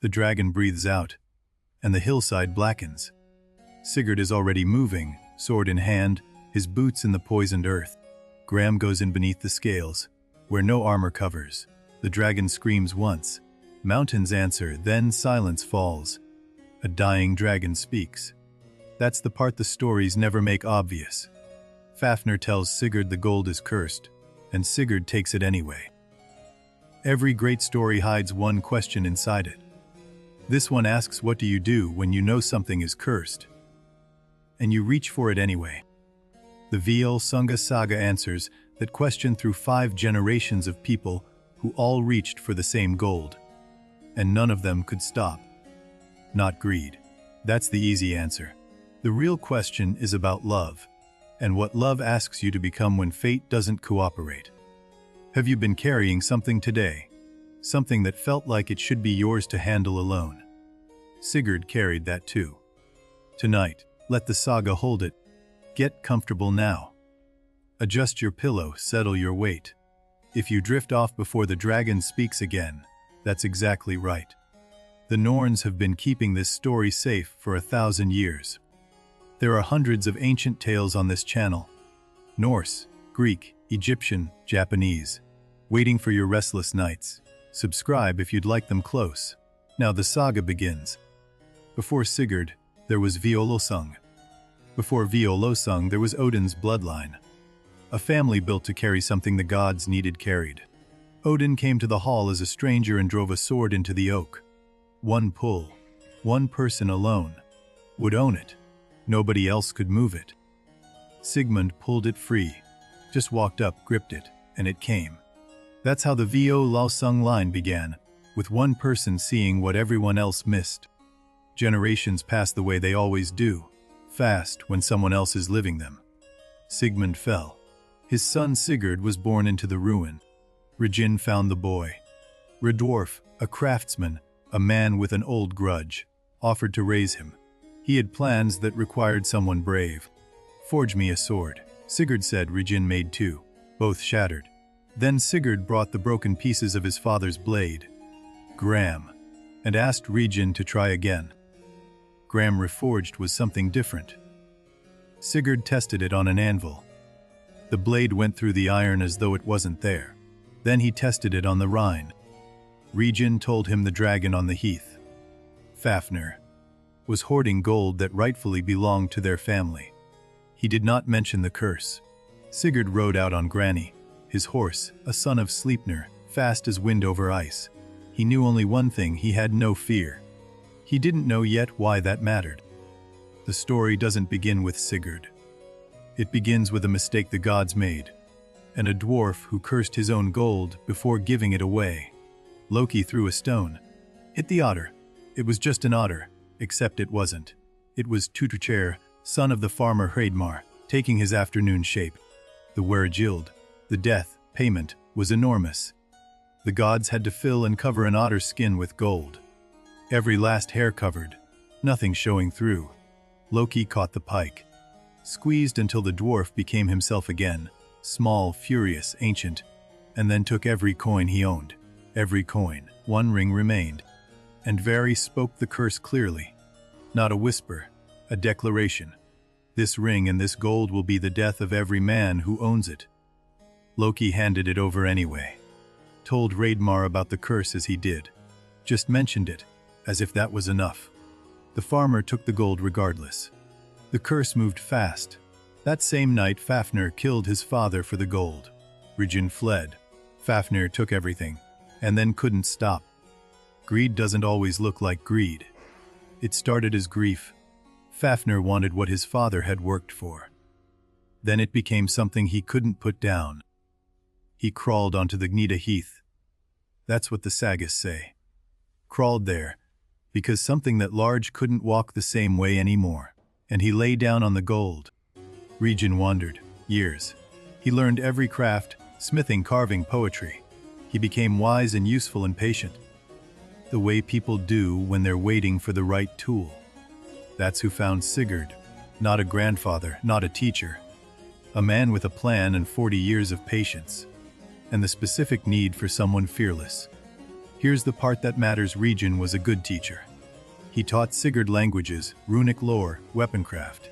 The dragon breathes out, and the hillside blackens. Sigurd is already moving, sword in hand, his boots in the poisoned earth. Graham goes in beneath the scales, where no armor covers. The dragon screams once. Mountains answer, then silence falls. A dying dragon speaks. That's the part the stories never make obvious. Fafnir tells Sigurd the gold is cursed, and Sigurd takes it anyway. Every great story hides one question inside it. This one asks, what do you do when you know something is cursed? And you reach for it anyway. The Völsung saga answers that question through 5 generations of people who all reached for the same gold. And none of them could stop. Not greed. That's the easy answer. The real question is about love, and what love asks you to become when fate doesn't cooperate. Have you been carrying something today? Something that felt like it should be yours to handle alone? Sigurd carried that too. Tonight, let the saga hold it. Get comfortable now. Adjust your pillow, settle your weight. If you drift off before the dragon speaks again, that's exactly right. The Norns have been keeping this story safe for 1,000 years. There are hundreds of ancient tales on this channel. Norse, Greek, Egyptian, Japanese. Waiting for your restless nights. Subscribe if you'd like them close. Now the saga begins. Before Sigurd, there was Völsung. Before Völsung, there was Odin's bloodline. A family built to carry something the gods needed carried. Odin came to the hall as a stranger and drove a sword into the oak. One pull. One person alone would own it. Nobody else could move it. Sigmund pulled it free. Just walked up, gripped it, and it came. That's how the Völsung line began, with one person seeing what everyone else missed. Generations pass the way they always do, fast when someone else is living them. Sigmund fell. His son Sigurd was born into the ruin. Regin found the boy. Dwarf, a craftsman, a man with an old grudge, offered to raise him. He had plans that required someone brave. Forge me a sword, Sigurd said. Regin made 2. Both shattered. Then Sigurd brought the broken pieces of his father's blade, Graham, and asked Regin to try again. Graham Reforged was something different. Sigurd tested it on an anvil. The blade went through the iron as though it wasn't there. Then he tested it on the Rhine. Regin told him the dragon on the heath, Fafnir, was hoarding gold that rightfully belonged to their family. He did not mention the curse. Sigurd rode out on Grani, his horse, a son of Sleipnir, fast as wind over ice. He knew only one thing: he had no fear. He didn't know yet why that mattered. The story doesn't begin with Sigurd. It begins with a mistake the gods made, and a dwarf who cursed his own gold before giving it away. Loki threw a stone. Hit the otter. It was just an otter, except it wasn't. It was Tuturchair, son of the farmer Hreidmar, taking his afternoon shape. The Wergild, the death payment, was enormous. The gods had to fill and cover an otter's skin with gold. Every last hair covered, nothing showing through. Loki caught the pike. Squeezed until the dwarf became himself again, small, furious, ancient, and then took every coin he owned. Every coin. 1 ring remained. And Vari spoke the curse clearly. Not a whisper, a declaration. This ring and this gold will be the death of every man who owns it. Loki handed it over anyway. Told Hreidmar about the curse as he did. Just mentioned it, as if that was enough. The farmer took the gold regardless. The curse moved fast. That same night Fafnir killed his father for the gold. Regin fled. Fafnir took everything, and then couldn't stop. Greed doesn't always look like greed. It started as grief. Fafnir wanted what his father had worked for. Then it became something he couldn't put down. He crawled onto the Gnida Heath. That's what the sagas say. Crawled there, because something that large couldn't walk the same way anymore. And he lay down on the gold. Regin wandered. Years. He learned every craft, smithing, carving, poetry. He became wise and useful and patient. The way people do when they're waiting for the right tool. That's who found Sigurd. Not a grandfather, not a teacher. A man with a plan and 40 years of patience. And the specific need for someone fearless. Here's the part that matters. Regin was a good teacher. He taught Sigurd languages, runic lore, weaponcraft.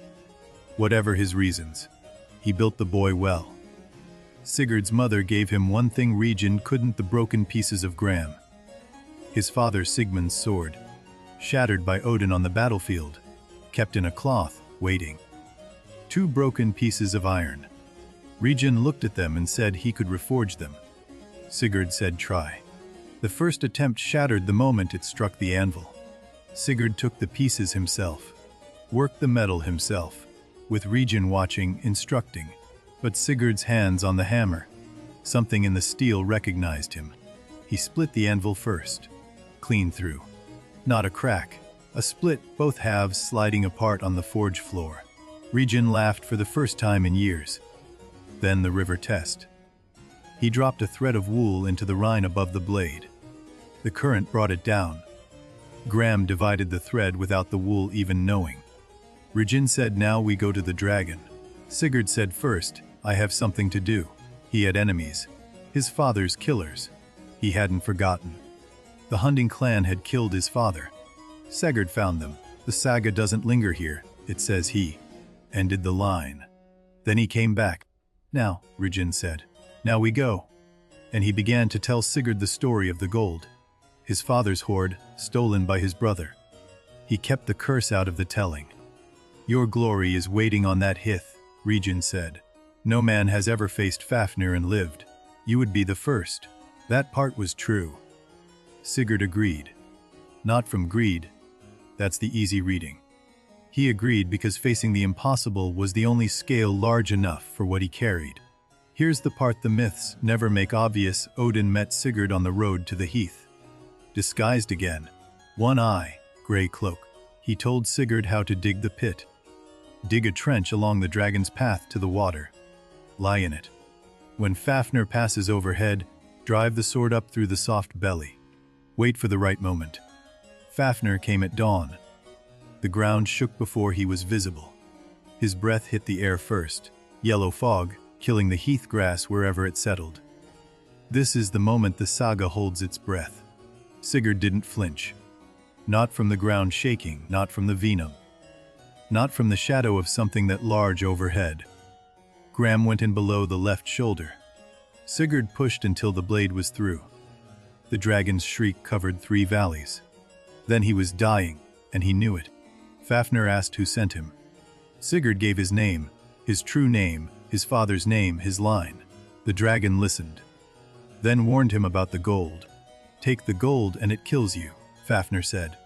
Whatever his reasons, he built the boy well. Sigurd's mother gave him one thing Regin couldn't: the broken pieces of Gram. His father Sigmund's sword, shattered by Odin on the battlefield, kept in a cloth, waiting. 2 broken pieces of iron. Regin looked at them and said he could reforge them. Sigurd said try. The first attempt shattered the moment it struck the anvil. Sigurd took the pieces himself, worked the metal himself, with Regin watching, instructing. But Sigurd's hands on the hammer. Something in the steel recognized him. He split the anvil first, clean through. Not a crack, a split, both halves sliding apart on the forge floor. Regin laughed for the first time in years. Then the river test. He dropped a thread of wool into the Rhine above the blade. The current brought it down. Gram divided the thread without the wool even knowing. Regin said, "Now we go to the dragon." Sigurd said, "First, I have something to do." He had enemies. His father's killers. He hadn't forgotten. The hunting clan had killed his father. Sigurd found them. "The saga doesn't linger here," it says he. Ended the line. Then he came back. "Now," Regin said, "now we go." And he began to tell Sigurd the story of the gold. His father's hoard, stolen by his brother. He kept the curse out of the telling. "Your glory is waiting on that Hith," Regin said. "No man has ever faced Fafnir and lived. You would be the first." That part was true. Sigurd agreed. Not from greed. That's the easy reading. He agreed because facing the impossible was the only scale large enough for what he carried. Here's the part the myths never make obvious. Odin met Sigurd on the road to the heath. Disguised again. One eye, gray cloak. He told Sigurd how to dig the pit. Dig a trench along the dragon's path to the water. Lie in it. When Fafnir passes overhead, drive the sword up through the soft belly. Wait for the right moment. Fafnir came at dawn. The ground shook before he was visible. His breath hit the air first, yellow fog, killing the heath grass wherever it settled. This is the moment the saga holds its breath. Sigurd didn't flinch. Not from the ground shaking, not from the venom. Not from the shadow of something that large overhead. Gram went in below the left shoulder. Sigurd pushed until the blade was through. The dragon's shriek covered 3 valleys. Then he was dying, and he knew it. Fafnir asked who sent him. Sigurd gave his name, his true name, his father's name, his line. The dragon listened. Then warned him about the gold. "Take the gold and it kills you," Fafnir said.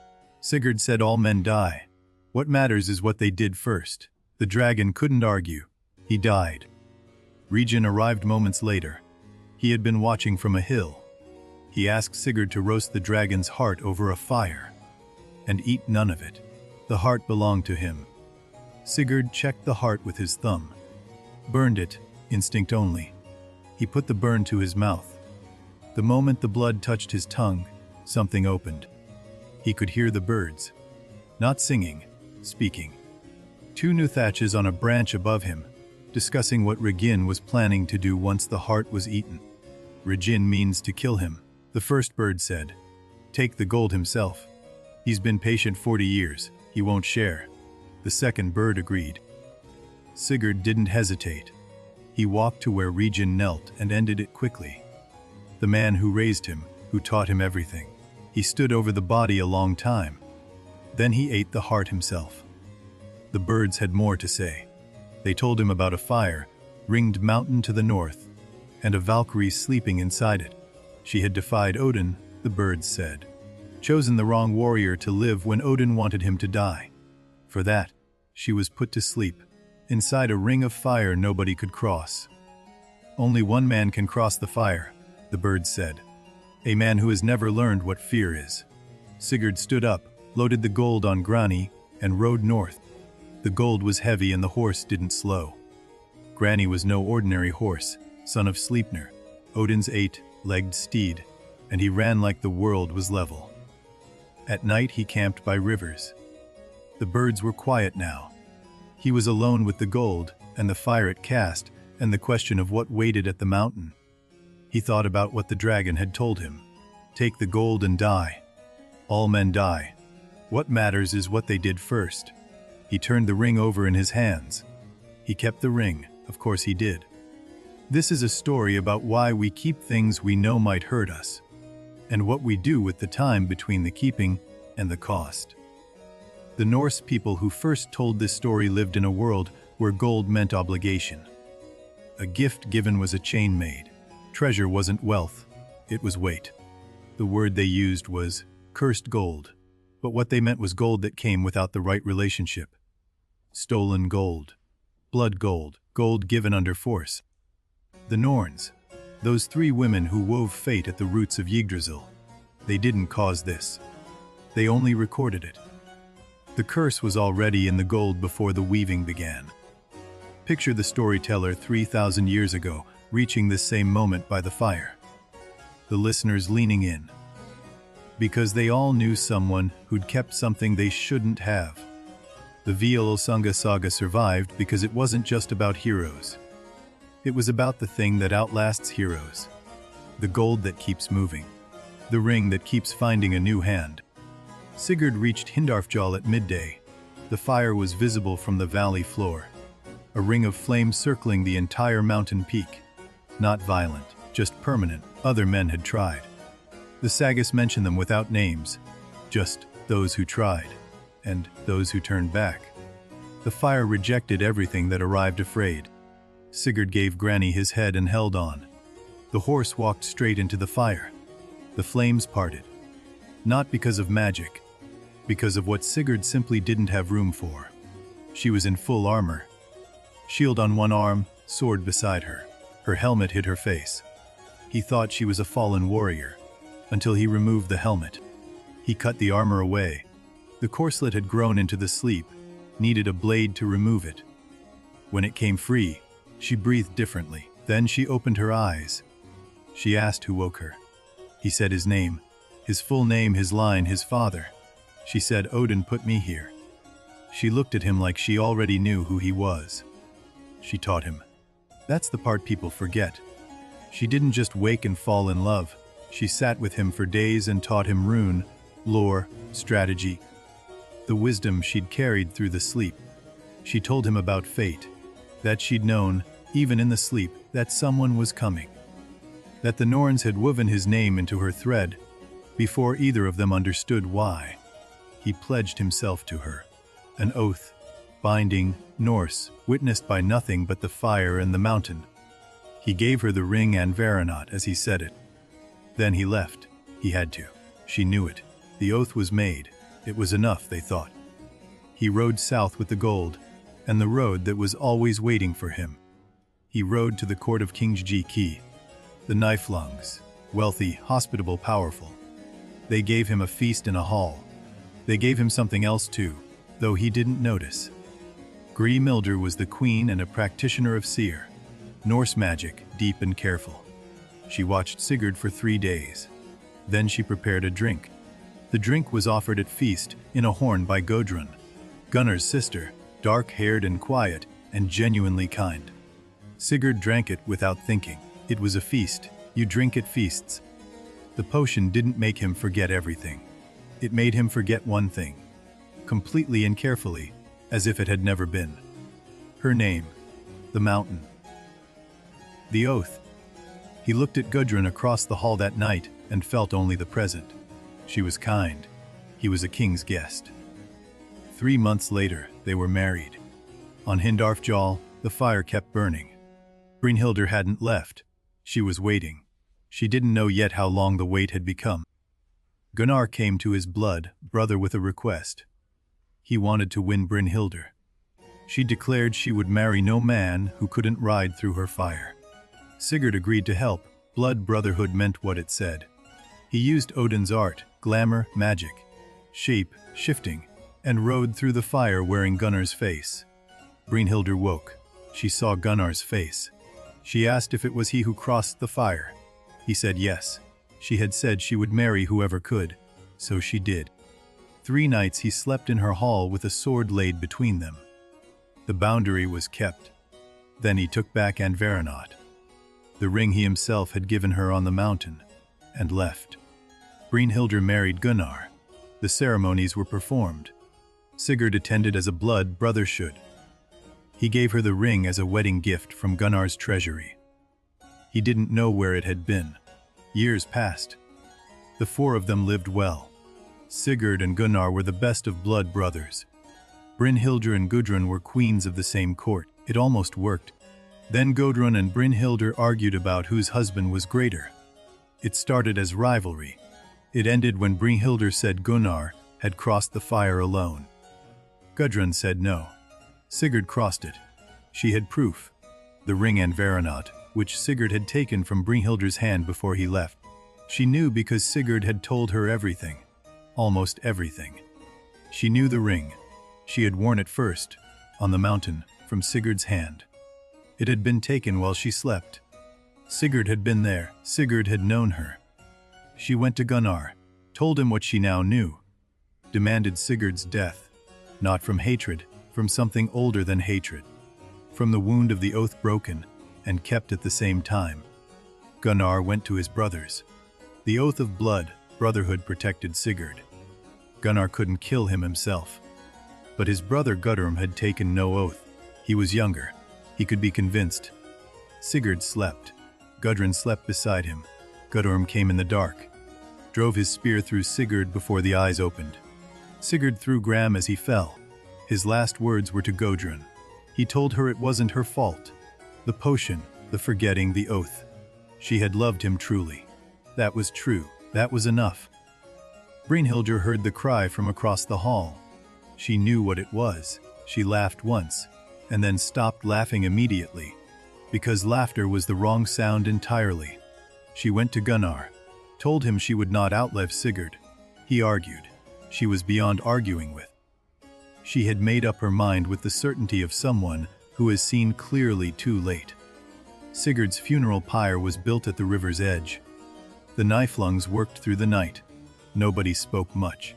Sigurd said, "All men die. What matters is what they did first." The dragon couldn't argue. He died. Regin arrived moments later. He had been watching from a hill. He asked Sigurd to roast the dragon's heart over a fire and eat none of it. The heart belonged to him. Sigurd checked the heart with his thumb. Burned it, instinct only. He put the burn to his mouth. The moment the blood touched his tongue, something opened. He could hear the birds. Not singing, speaking. 2 new thatches on a branch above him, discussing what Regin was planning to do once the heart was eaten. Regin means to kill him, the first bird said. Take the gold himself. He's been patient 40 years, he won't share. The second bird agreed. Sigurd didn't hesitate. He walked to where Regin knelt and ended it quickly. The man who raised him, who taught him everything. He stood over the body a long time. Then he ate the heart himself. The birds had more to say. They told him about a fire, ringed mountain to the north, and a Valkyrie sleeping inside it. She had defied Odin, the birds said. Chosen the wrong warrior to live when Odin wanted him to die. For that, she was put to sleep, inside a ring of fire nobody could cross. Only one man can cross the fire, the birds said. A man who has never learned what fear is. Sigurd stood up, loaded the gold on Grani, and rode north. The gold was heavy and the horse didn't slow. Grani was no ordinary horse, son of Sleipnir, Odin's 8-legged steed, and he ran like the world was level. At night he camped by rivers. The birds were quiet now. He was alone with the gold, and the fire it cast, and the question of what waited at the mountain. He thought about what the dragon had told him. Take the gold and die. All men die. What matters is what they did first. He turned the ring over in his hands. He kept the ring, of course he did. This is a story about why we keep things we know might hurt us, and what we do with the time between the keeping and the cost. The Norse people who first told this story lived in a world where gold meant obligation. A gift given was a chain made. Treasure wasn't wealth, it was weight. The word they used was cursed gold, but what they meant was gold that came without the right relationship. Stolen gold, blood gold, gold given under force. The Norns, those three women who wove fate at the roots of Yggdrasil, they didn't cause this. They only recorded it. The curse was already in the gold before the weaving began. Picture the storyteller 3,000 years ago reaching this same moment by the fire. The listeners leaning in. Because they all knew someone who'd kept something they shouldn't have. The Völsung saga survived because it wasn't just about heroes. It was about the thing that outlasts heroes. The gold that keeps moving. The ring that keeps finding a new hand. Sigurd reached Hyndalfjall at midday. The fire was visible from the valley floor. A ring of flame circling the entire mountain peak. Not violent, just permanent. Other men had tried. The sagas mention them without names. Just those who tried. And those who turned back. The fire rejected everything that arrived afraid. Sigurd gave Granny his head and held on. The horse walked straight into the fire. The flames parted. Not because of magic, because of what Sigurd simply didn't have room for. She was in full armor. Shield on one arm, sword beside her. Her helmet hid her face. He thought she was a fallen warrior, until he removed the helmet. He cut the armor away. The corselet had grown into the sleep, needed a blade to remove it. When it came free, she breathed differently. Then she opened her eyes. She asked who woke her. He said his name, his full name, his line, his father. She said, Odin put me here. She looked at him like she already knew who he was. She taught him. That's the part people forget. She didn't just wake and fall in love. She sat with him for days and taught him rune, lore, strategy, the wisdom she'd carried through the sleep. She told him about fate, that she'd known, even in the sleep, that someone was coming. That the Norns had woven his name into her thread, before either of them understood why. He pledged himself to her. An oath, binding, Norse, witnessed by nothing but the fire and the mountain. He gave her the ring and Varanot as he said it. Then he left. He had to. She knew it. The oath was made. It was enough, they thought. He rode south with the gold, and the road that was always waiting for him. He rode to the court of King Ki, the Niflungs, wealthy, hospitable, powerful. They gave him a feast in a hall. They gave him something else too, though he didn't notice. Brynhildr was the queen and a practitioner of seer, Norse magic, deep and careful. She watched Sigurd for 3 days. Then she prepared a drink. The drink was offered at feast in a horn by Gudrun, Gunnar's sister, dark-haired and quiet, and genuinely kind. Sigurd drank it without thinking. It was a feast. You drink at feasts. The potion didn't make him forget everything. It made him forget one thing, completely and carefully, as if it had never been. Her name, the mountain. The oath. He looked at Gudrun across the hall that night and felt only the present. She was kind. He was a king's guest. 3 months later, they were married. On Hyndalfjall, the fire kept burning. Brynhildr hadn't left. She was waiting. She didn't know yet how long the wait had become. Gunnar came to his blood brother with a request. He wanted to win Brynhildr. She declared she would marry no man who couldn't ride through her fire. Sigurd agreed to help. Blood brotherhood meant what it said. He used Odin's art, glamour, magic, shape, shifting, and rode through the fire wearing Gunnar's face. Brynhildr woke. She saw Gunnar's face. She asked if it was he who crossed the fire. He said yes. She had said she would marry whoever could, so she did. 3 nights he slept in her hall with a sword laid between them. The boundary was kept. Then he took back Varanot, the ring he himself had given her on the mountain, and left. Brynhildr married Gunnar. The ceremonies were performed. Sigurd attended as a blood brother should. He gave her the ring as a wedding gift from Gunnar's treasury. He didn't know where it had been. Years passed. The four of them lived well. Sigurd and Gunnar were the best of blood brothers. Brynhildr and Gudrun were queens of the same court. It almost worked. Then Gudrun and Brynhildr argued about whose husband was greater. It started as rivalry. It ended when Brynhildr said Gunnar had crossed the fire alone. Gudrun said no. Sigurd crossed it. She had proof. The ring and Varanot, which Sigurd had taken from Brynhildr's hand before he left. She knew because Sigurd had told her everything. Almost everything. She knew the ring. She had worn it first, on the mountain, from Sigurd's hand. It had been taken while she slept. Sigurd had been there. Sigurd had known her. She went to Gunnar, told him what she now knew, demanded Sigurd's death, not from hatred, from something older than hatred, from the wound of the oath broken and kept at the same time. Gunnar went to his brothers. The oath of blood, brotherhood protected Sigurd. Gunnar couldn't kill him himself. But his brother Gudrun had taken no oath. He was younger. He could be convinced. Sigurd slept. Gudrun slept beside him. Gudrun came in the dark, drove his spear through Sigurd before the eyes opened. Sigurd threw Gram as he fell. His last words were to Gudrun. He told her it wasn't her fault. The potion, the forgetting, the oath. She had loved him truly. That was true. That was enough. Brynhildr heard the cry from across the hall. She knew what it was. She laughed once, and then stopped laughing immediately, because laughter was the wrong sound entirely. She went to Gunnar, told him she would not outlive Sigurd. He argued. She was beyond arguing with. She had made up her mind with the certainty of someone who has seen clearly too late. Sigurd's funeral pyre was built at the river's edge. The Niflungs worked through the night. Nobody spoke much.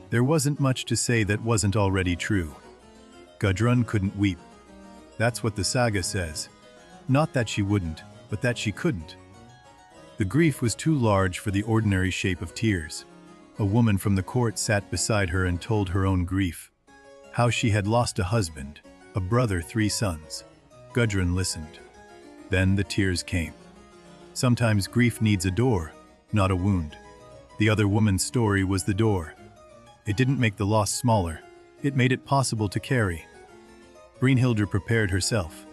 There wasn't much to say that wasn't already true. Gudrun couldn't weep. That's what the saga says. Not that she wouldn't, but that she couldn't. The grief was too large for the ordinary shape of tears. A woman from the court sat beside her and told her own grief. How she had lost a husband, a brother, 3 sons. Gudrun listened. Then the tears came. Sometimes grief needs a door, not a wound. The other woman's story was the door. It didn't make the loss smaller. It made it possible to carry. Brynhildr prepared herself.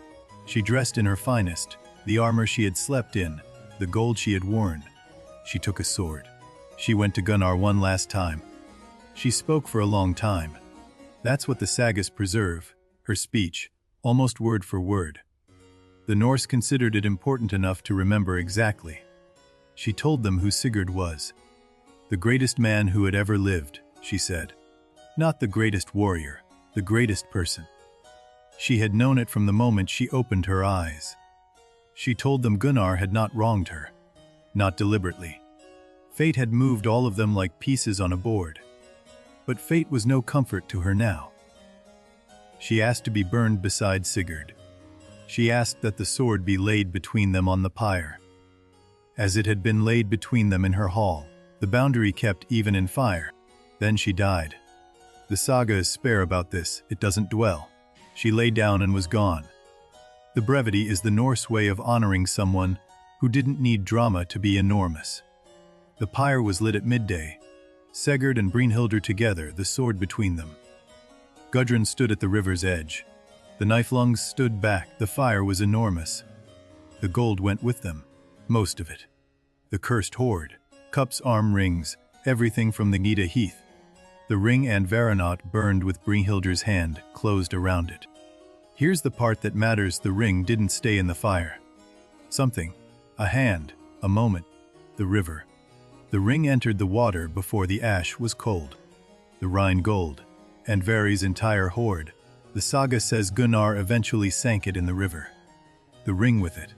She dressed in her finest, the armor she had slept in, the gold she had worn. She took a sword. She went to Gunnar one last time. She spoke for a long time. That's what the sagas preserve, her speech, almost word for word. The Norse considered it important enough to remember exactly. She told them who Sigurd was. The greatest man who had ever lived, she said. Not the greatest warrior, the greatest person. She had known it from the moment she opened her eyes. She told them Gunnar had not wronged her, not deliberately. Fate had moved all of them like pieces on a board. But fate was no comfort to her now. She asked to be burned beside Sigurd. She asked that the sword be laid between them on the pyre. As it had been laid between them in her hall, the boundary kept even in fire. Then she died. The saga is spare about this, it doesn't dwell. She lay down and was gone. The brevity is the Norse way of honoring someone who didn't need drama to be enormous. The pyre was lit at midday. Sigurd and Brynhildr together, the sword between them. Gudrun stood at the river's edge. The Niflungs stood back. The fire was enormous. The gold went with them, most of it. The cursed hoard, cups, arm rings, everything from the Gita Heath. The ring and Varanot burned with Brynhildr's hand closed around it. Here's the part that matters: the ring didn't stay in the fire. Something, a hand, a moment, the river. The ring entered the water before the ash was cold. The Rhine gold, and Vari's entire hoard. The saga says Gunnar eventually sank it in the river. The ring with it.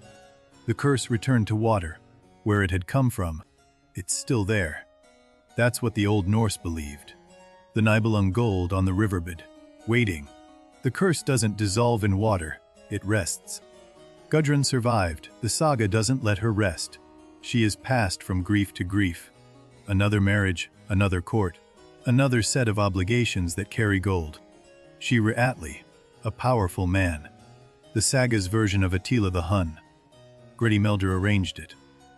The curse returned to water, where it had come from. It's still there. That's what the Old Norse believed. The Nibelung gold on the riverbed, waiting. The curse doesn't dissolve in water, it rests. Gudrun survived. The saga doesn't let her rest. She is passed from grief to grief. Another marriage, another court, another set of obligations that carry gold. Shira Atli, a powerful man. The saga's version of Attila the Hun. Brynhildr arranged it.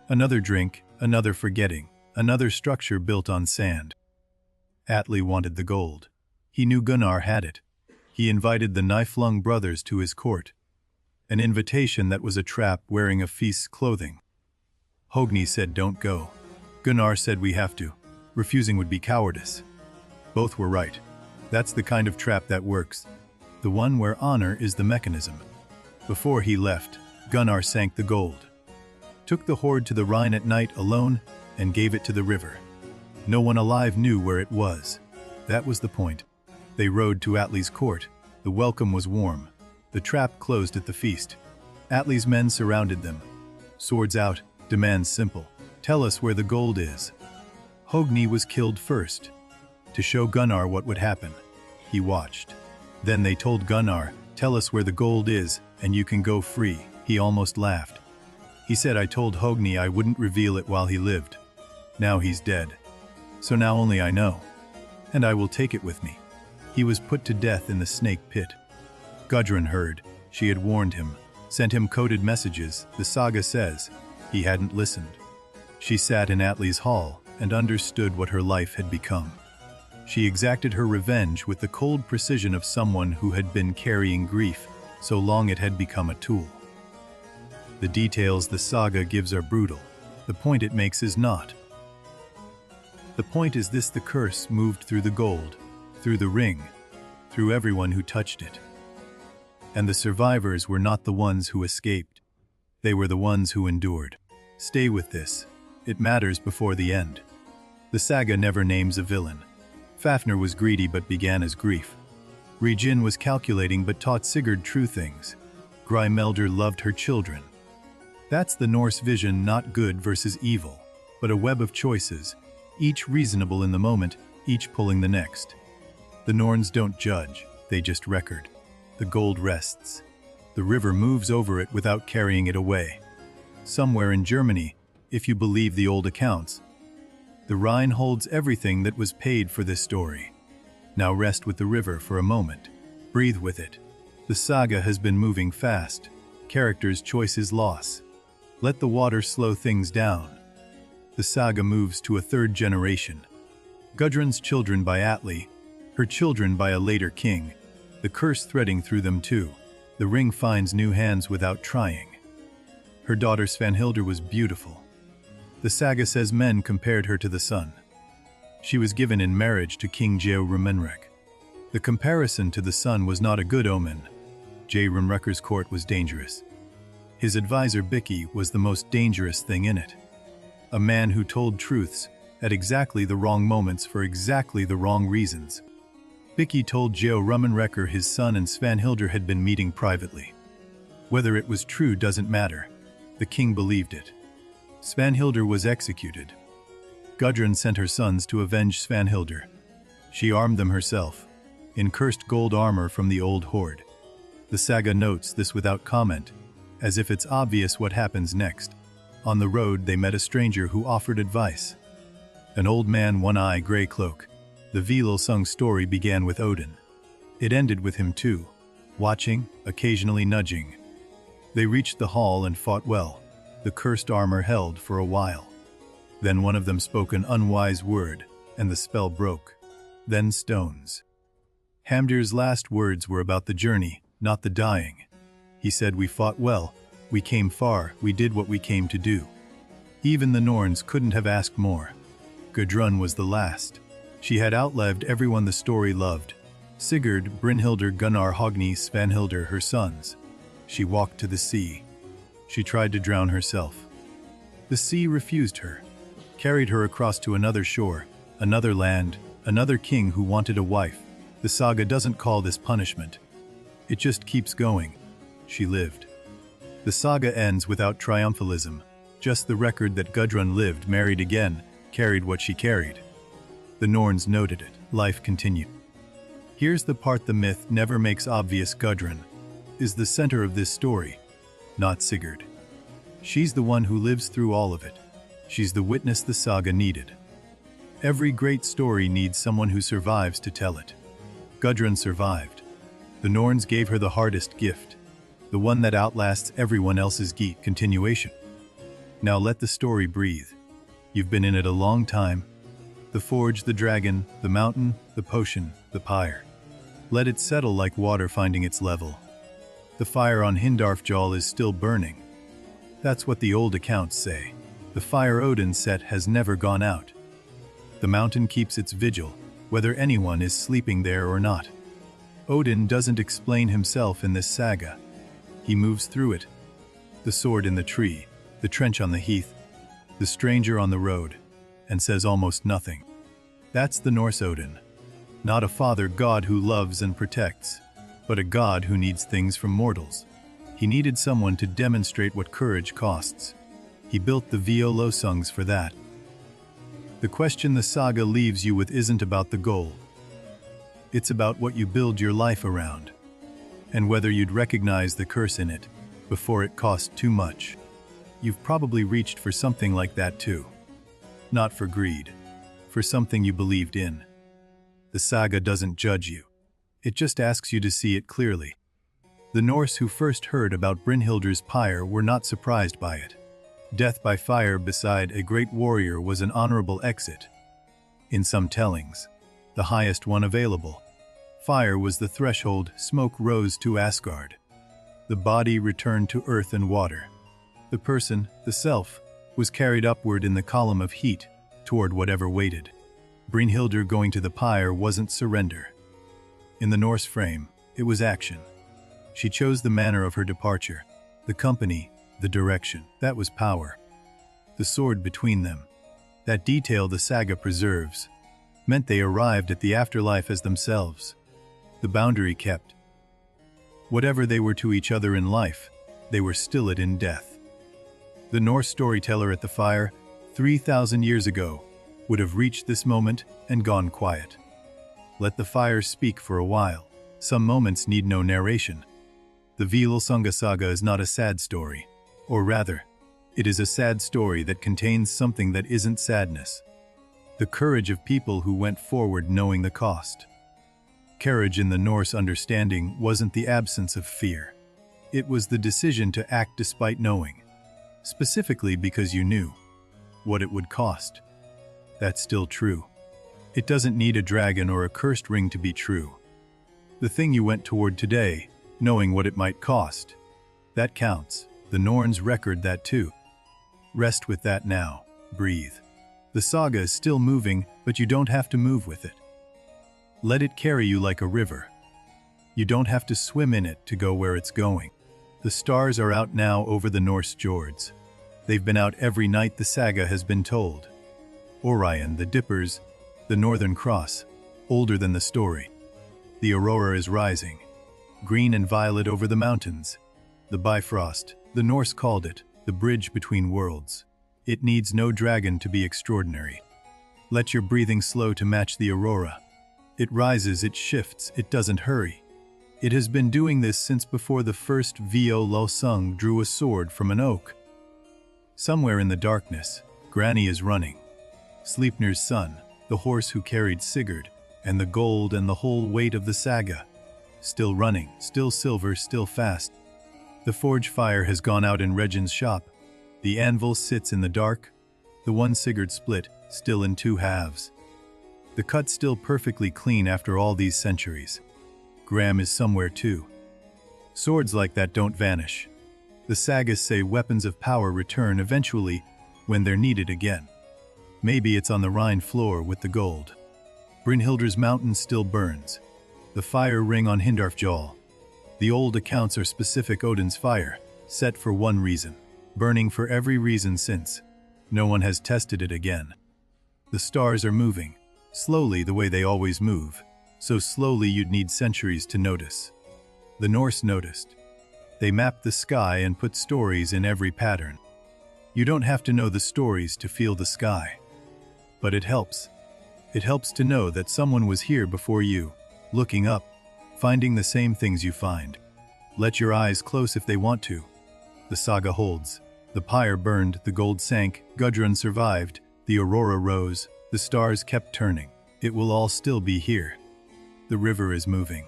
Another drink, another forgetting, another structure built on sand. Atli wanted the gold. He knew Gunnar had it. He invited the Niflung brothers to his court. An invitation that was a trap wearing a feast's clothing. Hogni said don't go. Gunnar said we have to. Refusing would be cowardice. Both were right. That's the kind of trap that works. The one where honor is the mechanism. Before he left, Gunnar sank the gold. Took the hoard to the Rhine at night alone and gave it to the river. No one alive knew where it was. That was the point. They rode to Atli's court. The welcome was warm. The trap closed at the feast. Atli's men surrounded them. Swords out, demands simple. Tell us where the gold is. Hogni was killed first. To show Gunnar what would happen. He watched. Then they told Gunnar, tell us where the gold is, and you can go free. He almost laughed. He said I told Hogni I wouldn't reveal it while he lived. Now he's dead. So now only I know. And I will take it with me. He was put to death in the snake pit. Gudrun heard. She had warned him, sent him coded messages. The saga says he hadn't listened. She sat in Atli's hall and understood what her life had become. She exacted her revenge with the cold precision of someone who had been carrying grief so long it had become a tool. The details the saga gives are brutal. The point it makes is not. The point is this: the curse moved through the gold, through the ring, through everyone who touched it. And the survivors were not the ones who escaped. They were the ones who endured. Stay with this. It matters before the end. The saga never names a villain. Fafnir was greedy but began as grief. Regin was calculating but taught Sigurd true things. Brynhildr loved her children. That's the Norse vision, not good versus evil, but a web of choices, each reasonable in the moment, each pulling the next. The Norns don't judge, they just record. The gold rests. The river moves over it without carrying it away. Somewhere in Germany, if you believe the old accounts, the Rhine holds everything that was paid for this story. Now rest with the river for a moment. Breathe with it. The saga has been moving fast. Characters' choices loss. Let the water slow things down. The saga moves to a third generation. Gudrun's children by Atli, her children by a later king, the curse threading through them too. The ring finds new hands without trying. Her daughter Svanhildr was beautiful. The saga says men compared her to the sun. She was given in marriage to King Jormunrek. The comparison to the sun was not a good omen. Jormunrek's court was dangerous. His advisor Bikki was the most dangerous thing in it. A man who told truths at exactly the wrong moments for exactly the wrong reasons. Bikki told Jormunrek his son and Svanhildr had been meeting privately. Whether it was true doesn't matter. The king believed it. Svanhildr was executed. Gudrun sent her sons to avenge Svanhildr. She armed them herself, in cursed gold armor from the old hoard. The saga notes this without comment, as if it's obvious what happens next. On the road they met a stranger who offered advice. An old man, one-eye, gray cloak. The Völsung story began with Odin. It ended with him too, watching, occasionally nudging. They reached the hall and fought well. The cursed armor held for a while. Then one of them spoke an unwise word, and the spell broke. Then stones. Hamdir's last words were about the journey, not the dying. He said, we fought well, we came far, we did what we came to do. Even the Norns couldn't have asked more. Gudrun was the last. She had outlived everyone the story loved. Sigurd, Brynhildr, Gunnar, Hogni, Svanhildr, her sons. She walked to the sea. She tried to drown herself. The sea refused her, carried her across to another shore, another land, another king who wanted a wife. The saga doesn't call this punishment. It just keeps going. She lived. The saga ends without triumphalism, just the record that Gudrun lived, married again, carried what she carried. The Norns noted it. Life continued. Here's the part the myth never makes obvious. Gudrun is the center of this story, not Sigurd. She's the one who lives through all of it. She's the witness the saga needed. Every great story needs someone who survives to tell it. Gudrun survived. The Norns gave her the hardest gift, the one that outlasts everyone else's continuation. Now let the story breathe. You've been in it a long time. The forge, the dragon, the mountain, the potion, the pyre. Let it settle like water finding its level. The fire on Hindarfjall is still burning. That's what the old accounts say. The fire Odin set has never gone out. The mountain keeps its vigil, whether anyone is sleeping there or not. Odin doesn't explain himself in this saga. He moves through it. The sword in the tree, the trench on the heath, the stranger on the road, and says almost nothing. That's the Norse Odin. Not a father god who loves and protects, but a god who needs things from mortals. He needed someone to demonstrate what courage costs. He built the Völsungs for that. The question the saga leaves you with isn't about the goal. It's about what you build your life around, and whether you'd recognize the curse in it before it cost too much. You've probably reached for something like that too. Not for greed, for something you believed in. The saga doesn't judge you. It just asks you to see it clearly. The Norse who first heard about Brynhildr's pyre were not surprised by it. Death by fire beside a great warrior was an honorable exit. In some tellings, the highest one available. Fire was the threshold, smoke rose to Asgard. The body returned to earth and water. The person, the self, was carried upward in the column of heat toward whatever waited. Brynhildr going to the pyre wasn't surrender. In the Norse frame, it was action. She chose the manner of her departure, the company, the direction. That was power. The sword between them, that detail the saga preserves, meant they arrived at the afterlife as themselves. The boundary kept. Whatever they were to each other in life, they were still it in death. The Norse storyteller at the fire, 3,000 years ago, would have reached this moment and gone quiet. Let the fire speak for a while. Some moments need no narration. The Völsunga saga is not a sad story. Or rather, it is a sad story that contains something that isn't sadness. The courage of people who went forward knowing the cost. Courage in the Norse understanding wasn't the absence of fear. It was the decision to act despite knowing. Specifically because you knew what it would cost. That's still true. It doesn't need a dragon or a cursed ring to be true. The thing you went toward today, knowing what it might cost, that counts. The Norns record that too. Rest with that now. Breathe. The saga is still moving, but you don't have to move with it. Let it carry you like a river. You don't have to swim in it to go where it's going. The stars are out now over the Norse fjords. They've been out every night the saga has been told. Orion, the Dippers, the Northern Cross, older than the story. The aurora is rising, green and violet over the mountains. The Bifrost, the Norse called it, the bridge between worlds. It needs no dragon to be extraordinary. Let your breathing slow to match the aurora. It rises, it shifts, it doesn't hurry. It has been doing this since before the first Völsung drew a sword from an oak. Somewhere in the darkness, Granny is running. Sleipnir's son, the horse who carried Sigurd, and the gold and the whole weight of the saga. Still running, still silver, still fast. The forge fire has gone out in Regin's shop. The anvil sits in the dark. The one Sigurd split, still in two halves. The cut still perfectly clean after all these centuries. Gram is somewhere too. Swords like that don't vanish. The sagas say weapons of power return eventually when they're needed again. Maybe it's on the Rhine floor with the gold. Brynhildr's mountain still burns. The fire ring on Hindarfjall. The old accounts are specific Odin's fire, set for one reason, burning for every reason since. No one has tested it again. The stars are moving, slowly the way they always move, so slowly you'd need centuries to notice. The Norse noticed. They mapped the sky and put stories in every pattern. You don't have to know the stories to feel the sky. But it helps. It helps to know that someone was here before you, looking up, finding the same things you find. Let your eyes close if they want to. The saga holds. The pyre burned, the gold sank, Gudrun survived, the aurora rose, The stars kept turning. It will all still be here. The river is moving.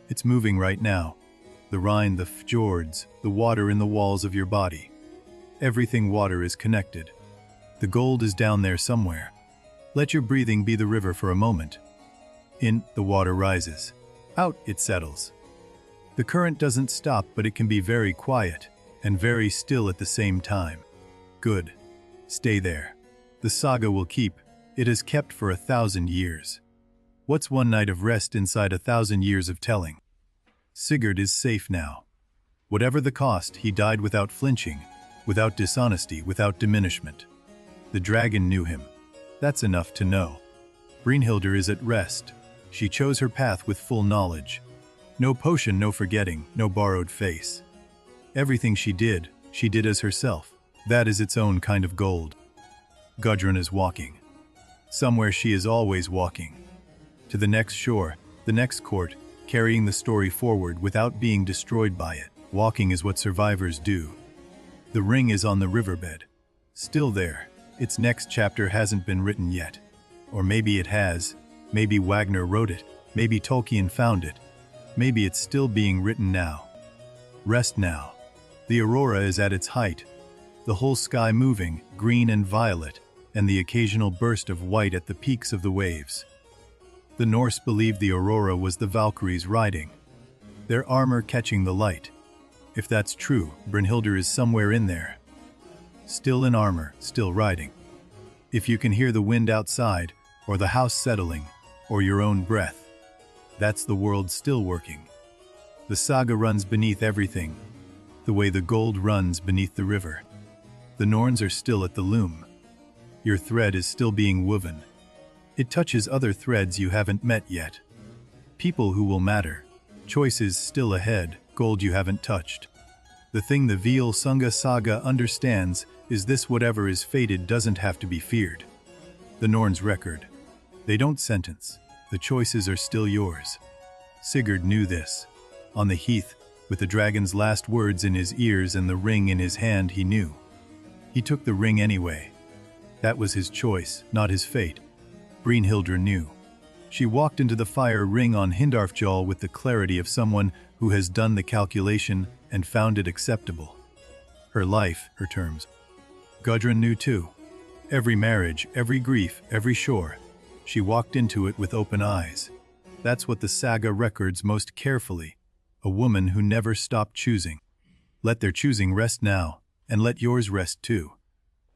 It's moving right now. The Rhine, the fjords, the water in the walls of your body. Everything water is connected. The gold is down there somewhere. Let your breathing be the river for a moment. In, the water rises. Out, it settles. The current doesn't stop, but it can be very quiet and very still at the same time. Good. Stay there. The saga will keep. It has kept for 1,000 years. What's one night of rest inside 1,000 years of telling? Sigurd is safe now. Whatever the cost, he died without flinching, without dishonesty, without diminishment. The dragon knew him. That's enough to know. Brynhildr is at rest. She chose her path with full knowledge. No potion, no forgetting, no borrowed face. Everything she did as herself. That is its own kind of gold. Gudrun is walking. Somewhere she is always walking. To the next shore, the next court, carrying the story forward without being destroyed by it. Walking is what survivors do. The ring is on the riverbed. Still there. Its next chapter hasn't been written yet. Or maybe it has. Maybe Wagner wrote it. Maybe Tolkien found it. Maybe it's still being written now. Rest now. The aurora is at its height. The whole sky moving, green and violet, and the occasional burst of white at the peaks of the waves. The Norse believed the aurora was the Valkyries riding, their armor catching the light. If that's true, Brynhildr is somewhere in there. Still in armor, still riding. If you can hear the wind outside, or the house settling, or your own breath, that's the world still working. The saga runs beneath everything, the way the gold runs beneath the river. The Norns are still at the loom. Your thread is still being woven. It touches other threads you haven't met yet. People who will matter. Choices still ahead, gold you haven't touched. The thing the Völsung saga understands is this: whatever is fated doesn't have to be feared. The Norns record. They don't sentence. The choices are still yours. Sigurd knew this. On the heath, with the dragon's last words in his ears and the ring in his hand, he knew. He took the ring anyway. That was his choice, not his fate. Brynhildr knew. She walked into the fire ring on Hindarfjall with the clarity of someone who has done the calculation and found it acceptable. Her life, her terms. Gudrun knew too. Every marriage, every grief, every shore. She walked into it with open eyes. That's what the saga records most carefully. A woman who never stopped choosing. Let their choosing rest now, and let yours rest too.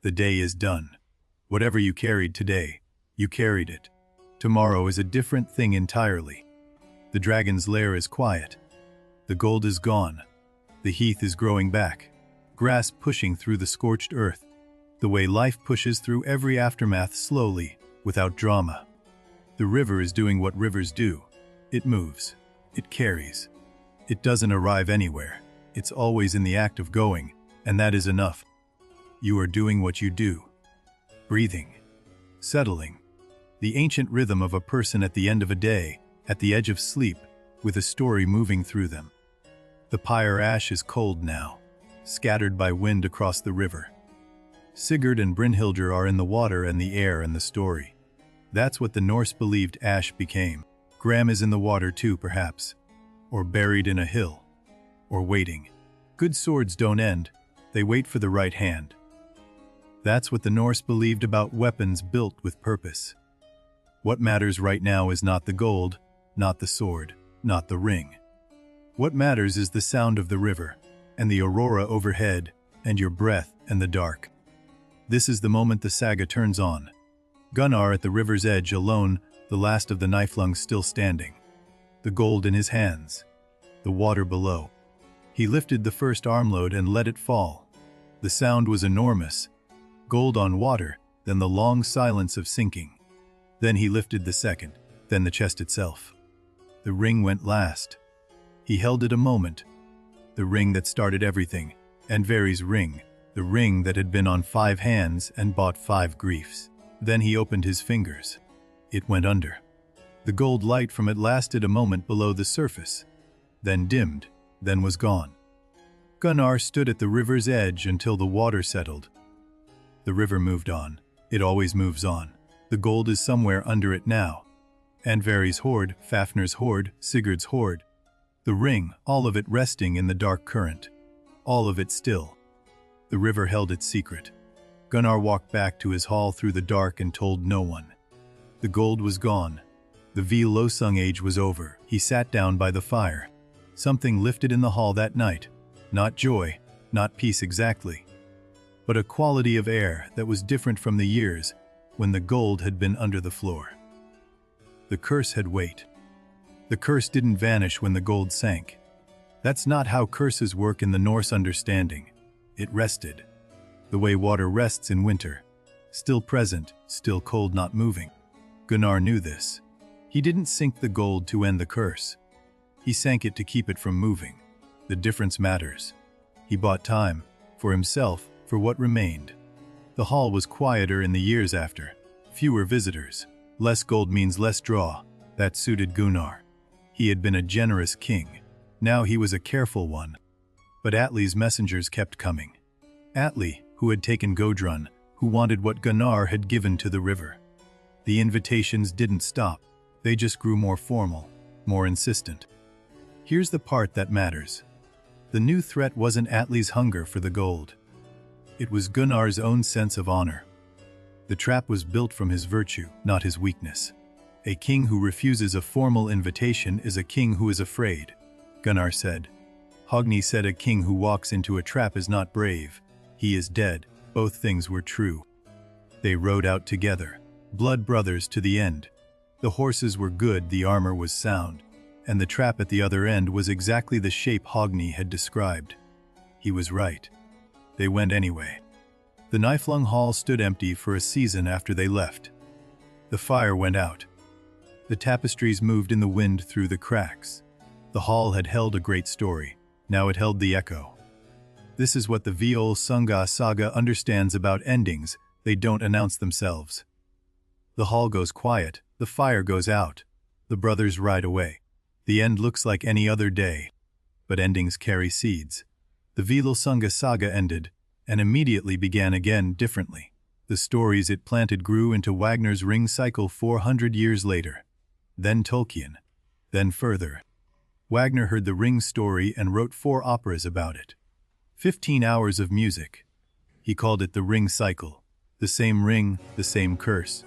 The day is done. Whatever you carried today, you carried it. Tomorrow is a different thing entirely. The dragon's lair is quiet. The gold is gone. The heath is growing back. Grass pushing through the scorched earth. The way life pushes through every aftermath slowly, without drama. The river is doing what rivers do. It moves. It carries. It doesn't arrive anywhere. It's always in the act of going, and that is enough. You are doing what you do. Breathing. Settling. The ancient rhythm of a person at the end of a day, at the edge of sleep, with a story moving through them. The pyre ash is cold now, scattered by wind across the river. Sigurd and Brynhildr are in the water and the air and the story. That's what the Norse believed ash became. Gram is in the water too, perhaps. Or buried in a hill. Or waiting. Good swords don't end, they wait for the right hand. That's what the Norse believed about weapons built with purpose. What matters right now is not the gold, not the sword, not the ring. What matters is the sound of the river, and the aurora overhead, and your breath and the dark. This is the moment the saga turns on. Gunnar at the river's edge alone, the last of the Niflungs still standing. The gold in his hands. The water below. He lifted the first armload and let it fall. The sound was enormous. Gold on water, then the long silence of sinking. Then he lifted the second, then the chest itself. The ring went last. He held it a moment. The ring that started everything, and Vari's ring, the ring that had been on 5 hands and bought 5 griefs. Then he opened his fingers. It went under. The gold light from it lasted a moment below the surface, then dimmed, then was gone. Gunnar stood at the river's edge until the water settled. The river moved on. It always moves on. The gold is somewhere under it now. Andvari's hoard, Fafnir's hoard, Sigurd's hoard. The ring, all of it resting in the dark current. All of it still. The river held its secret. Gunnar walked back to his hall through the dark and told no one. The gold was gone. The Völsung age was over. He sat down by the fire. Something lifted in the hall that night. Not joy, not peace exactly, but a quality of air that was different from the years when the gold had been under the floor. The curse had weight. The curse didn't vanish when the gold sank. That's not how curses work in the Norse understanding. It rested. The way water rests in winter. Still present, still cold, not moving. Gunnar knew this. He didn't sink the gold to end the curse. He sank it to keep it from moving. The difference matters. He bought time, for himself, for what remained. The hall was quieter in the years after. Fewer visitors. Less gold means less draw. That suited Gunnar. He had been a generous king. Now he was a careful one. But Atli's messengers kept coming. Atli, who had taken Gudrun, who wanted what Gunnar had given to the river. The invitations didn't stop. They just grew more formal, more insistent. Here's the part that matters. The new threat wasn't Atli's hunger for the gold. It was Gunnar's own sense of honor. The trap was built from his virtue, not his weakness. A king who refuses a formal invitation is a king who is afraid, Gunnar said. Hogni said a king who walks into a trap is not brave. He is dead. Both things were true. They rode out together, blood brothers to the end. The horses were good, the armor was sound, and the trap at the other end was exactly the shape Hogni had described. He was right. They went anyway. The Niflung hall stood empty for a season after they left. The fire went out. The tapestries moved in the wind through the cracks. The hall had held a great story. Now it held the echo. This is what the Völsunga saga understands about endings. They don't announce themselves. The hall goes quiet. The fire goes out. The brothers ride away. The end looks like any other day. But endings carry seeds. The Völsunga saga ended, and immediately began again differently. The stories it planted grew into Wagner's Ring cycle 400 years later. Then Tolkien. Then further. Wagner heard the Ring story and wrote 4 operas about it. 15 hours of music. He called it the Ring cycle. The same ring, the same curse.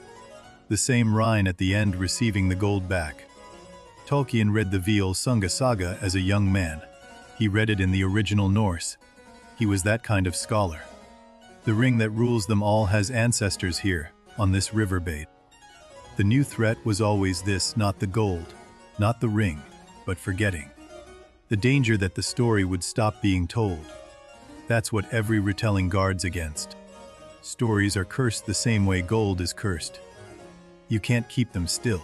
The same Rhine at the end receiving the gold back. Tolkien read the Völsunga saga as a young man. He read it in the original Norse. He was that kind of scholar. The ring that rules them all has ancestors here, on this riverbed. The new threat was always this, not the gold, not the ring, but forgetting. The danger that the story would stop being told. That's what every retelling guards against. Stories are cursed the same way gold is cursed. You can't keep them still.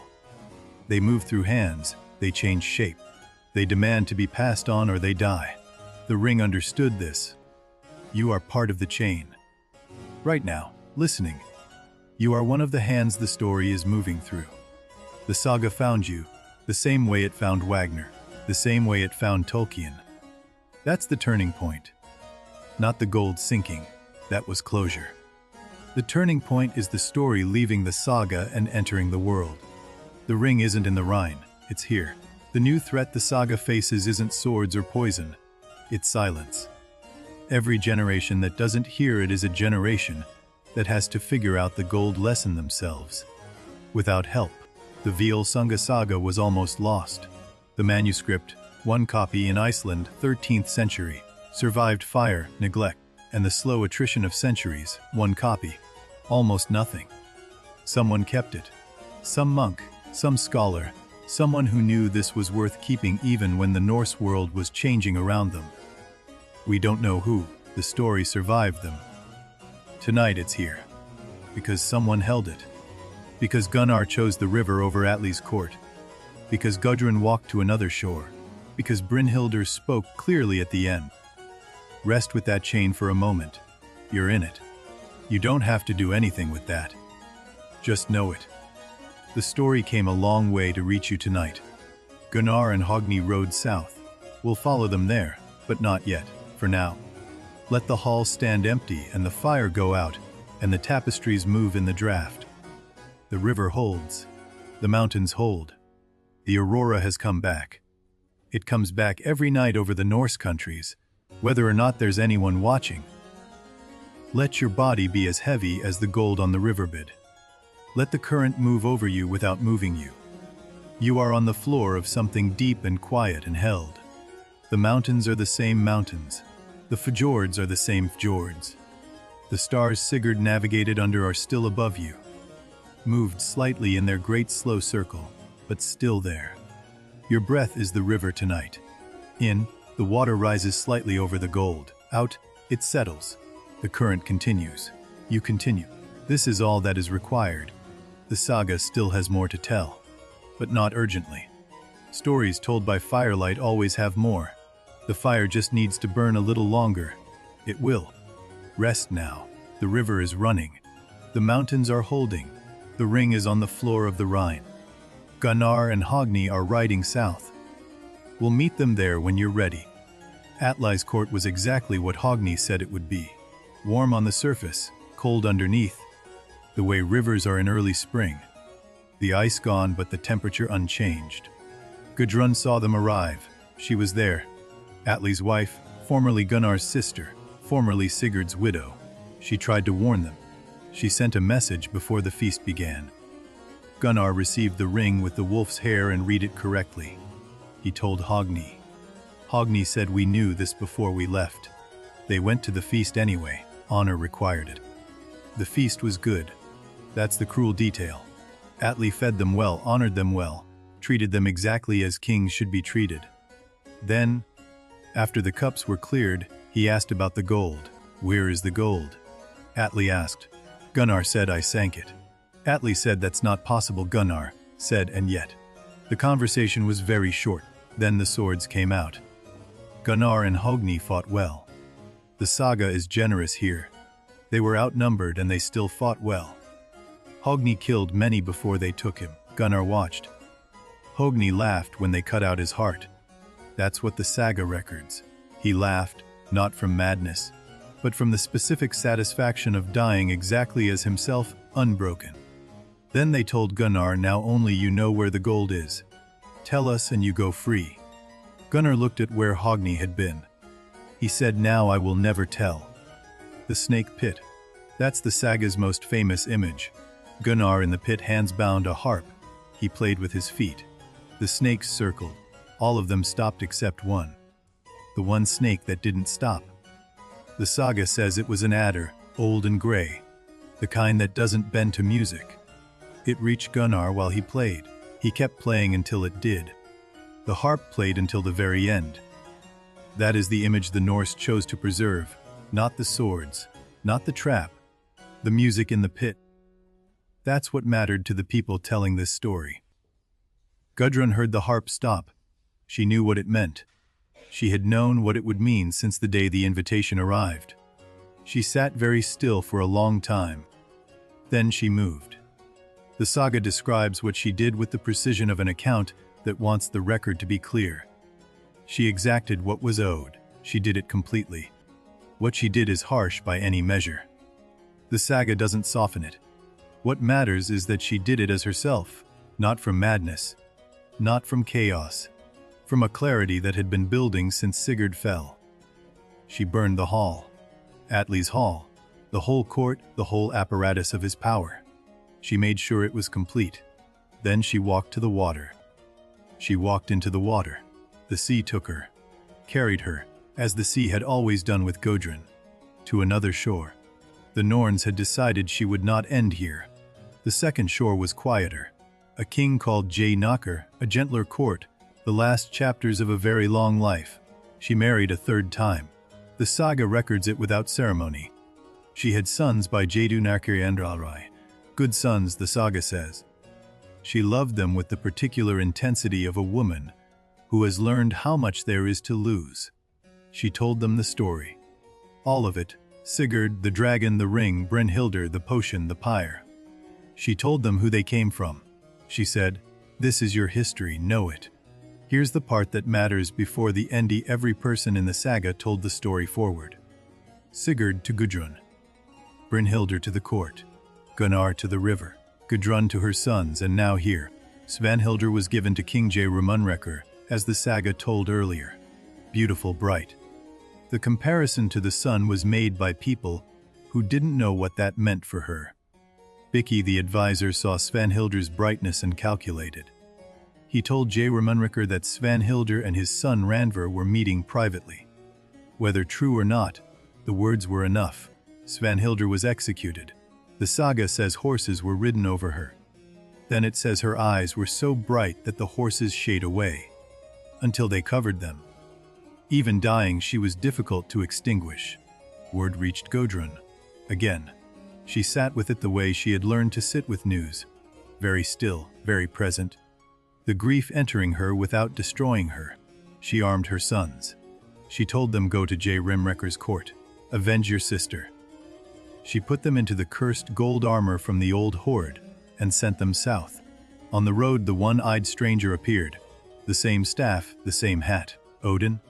They move through hands, they change shape. They demand to be passed on or they die. The ring understood this. You are part of the chain. Right now, listening. You are one of the hands the story is moving through. The saga found you, the same way it found Wagner, the same way it found Tolkien. That's the turning point. Not the gold sinking, that was closure. The turning point is the story leaving the saga and entering the world. The ring isn't in the Rhine, it's here. The new threat the saga faces isn't swords or poison, it's silence. Every generation that doesn't hear it is a generation that has to figure out the gold lesson themselves. Without help, the Völsunga saga was almost lost. The manuscript, one copy in Iceland, 13th century, survived fire, neglect, and the slow attrition of centuries, one copy. Almost nothing. Someone kept it. Some monk, some scholar, someone who knew this was worth keeping even when the Norse world was changing around them. We don't know who, the story survived them. Tonight it's here. Because someone held it. Because Gunnar chose the river over Atli's court. Because Gudrun walked to another shore. Because Brynhildr spoke clearly at the end. Rest with that chain for a moment. You're in it. You don't have to do anything with that. Just know it. The story came a long way to reach you tonight. Gunnar and Hogni rode south. We'll follow them there, but not yet, for now. Let the hall stand empty and the fire go out, and the tapestries move in the draft. The river holds. The mountains hold. The aurora has come back. It comes back every night over the Norse countries, whether or not there's anyone watching. Let your body be as heavy as the gold on the riverbed. Let the current move over you without moving you. You are on the floor of something deep and quiet and held. The mountains are the same mountains. The fjords are the same fjords. The stars Sigurd navigated under are still above you, moved slightly in their great slow circle, but still there. Your breath is the river tonight. In, the water rises slightly over the gold. Out, it settles. The current continues. You continue. This is all that is required. The saga still has more to tell, but not urgently. Stories told by firelight always have more. The fire just needs to burn a little longer. It will. Rest now. The river is running. The mountains are holding. The ring is on the floor of the Rhine. Gunnar and Hogni are riding south. We'll meet them there when you're ready. Atli's court was exactly what Hogni said it would be. Warm on the surface, cold underneath. The way rivers are in early spring. The ice gone, but the temperature unchanged. Gudrun saw them arrive. She was there. Atli's wife, formerly Gunnar's sister, formerly Sigurd's widow. She tried to warn them. She sent a message before the feast began. Gunnar received the ring with the wolf's hair and read it correctly. He told Hogni. Hogni said we knew this before we left. They went to the feast anyway. Honor required it. The feast was good. That's the cruel detail. Atli fed them well, honored them well, treated them exactly as kings should be treated. Then, after the cups were cleared, he asked about the gold. Where is the gold? Atli asked. Gunnar said I sank it. Atli said that's not possible, Gunnar said, and yet. The conversation was very short. Then the swords came out. Gunnar and Hogni fought well. The saga is generous here. They were outnumbered and they still fought well. Hogni killed many before they took him. Gunnar watched. Hogni laughed when they cut out his heart. That's what the saga records. He laughed, not from madness, but from the specific satisfaction of dying exactly as himself, unbroken. Then they told Gunnar, now only you know where the gold is. Tell us and you go free. Gunnar looked at where Hogni had been. He said, now I will never tell. The snake pit. That's the saga's most famous image. Gunnar in the pit, hands bound, a harp. He played with his feet. The snakes circled. All of them stopped except one. The one snake that didn't stop. The saga says it was an adder, old and gray. The kind that doesn't bend to music. It reached Gunnar while he played. He kept playing until it did. The harp played until the very end. That is the image the Norse chose to preserve. Not the swords, not the trap, the music in the pit. That's what mattered to the people telling this story. Gudrun heard the harp stop. She knew what it meant. She had known what it would mean since the day the invitation arrived. She sat very still for a long time. Then she moved. The saga describes what she did with the precision of an account that wants the record to be clear. She exacted what was owed. She did it completely. What she did is harsh by any measure. The saga doesn't soften it. What matters is that she did it as herself, not from madness, not from chaos, from a clarity that had been building since Sigurd fell. She burned the hall, Atli's hall, the whole court, the whole apparatus of his power. She made sure it was complete. Then she walked to the water. She walked into the water. The sea took her, carried her, as the sea had always done with Gudrun, to another shore. The Norns had decided she would not end here. The second shore was quieter. A king called Knocker, a gentler court, the last chapters of a very long life. She married a third time. The saga records it without ceremony. She had sons by Knocker and Alrai. Good sons, the saga says. She loved them with the particular intensity of a woman who has learned how much there is to lose. She told them the story. All of it. Sigurd, the dragon, the ring, Brynhildr, the potion, the pyre. She told them who they came from. She said, this is your history, know it. Here's the part that matters before the end. Every person in the saga told the story forward. Sigurd to Gudrun. Brynhildr to the court. Gunnar to the river. Gudrun to her sons, and now here, Svanhildr was given to King Geirmunrekkr, as the saga told earlier. Beautiful, bright. The comparison to the sun was made by people who didn't know what that meant for her. Bikki the advisor saw Svanhildr's brightness and calculated. He told Geirmunrekkr that Svanhildr and his son Randver were meeting privately. Whether true or not, the words were enough. Svanhildr was executed. The saga says horses were ridden over her. Then it says her eyes were so bright that the horses shade away, until they covered them. Even dying, she was difficult to extinguish. Word reached Gudrun. Again, she sat with it the way she had learned to sit with news. Very still, very present. The grief entering her without destroying her. She armed her sons. She told them, go to Geirmunrekkr's court. Avenge your sister. She put them into the cursed gold armor from the old horde and sent them south. On the road, the one-eyed stranger appeared. The same staff, the same hat. Odin?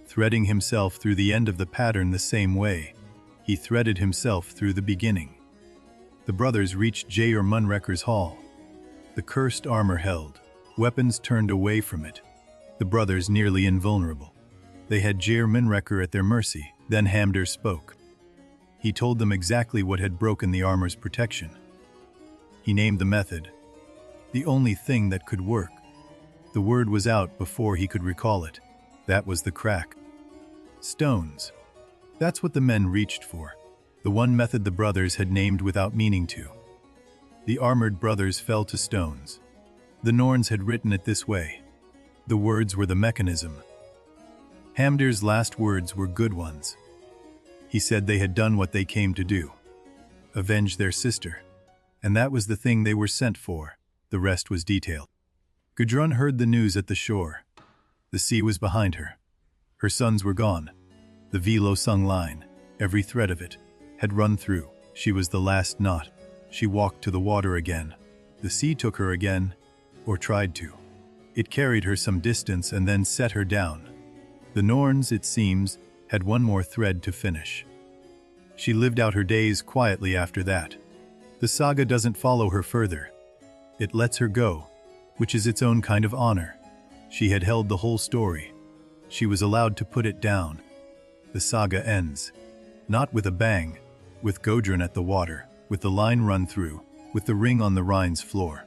Threading himself through the end of the pattern the same way. He threaded himself through the beginning. The brothers reached Geirmunrekkr's hall. The cursed armor held. Weapons turned away from it. The brothers nearly invulnerable. They had Geirmunrekkr at their mercy. Then Hamdir spoke. He told them exactly what had broken the armor's protection. He named the method. The only thing that could work. The word was out before he could recall it. That was the crack. Stones. That's what the men reached for. The one method the brothers had named without meaning to. The armored brothers fell to stones. The Norns had written it this way. The words were the mechanism. Hamdir's last words were good ones. He said they had done what they came to do. Avenge their sister. And that was the thing they were sent for. The rest was detailed. Gudrun heard the news at the shore. The sea was behind her. Her sons were gone. The Völsung line, every thread of it, had run through. She was the last knot. She walked to the water again. The sea took her again, or tried to. It carried her some distance and then set her down. The Norns, it seems, had one more thread to finish. She lived out her days quietly after that. The saga doesn't follow her further. It lets her go, which is its own kind of honor. She had held the whole story. She was allowed to put it down. The saga ends. Not with a bang, with Gudrun at the water, with the line run through, with the ring on the Rhine's floor.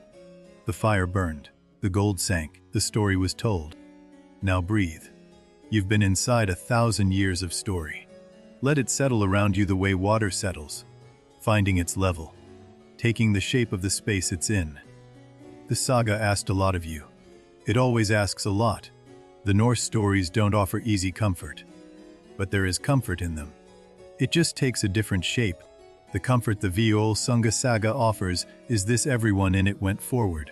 The fire burned. The gold sank. The story was told. Now breathe. You've been inside 1,000 years of story. Let it settle around you the way water settles, finding its level, taking the shape of the space it's in. The saga asked a lot of you. It always asks a lot. The Norse stories don't offer easy comfort, but there is comfort in them. It just takes a different shape. The comfort the Völsung saga offers is this: everyone in it went forward.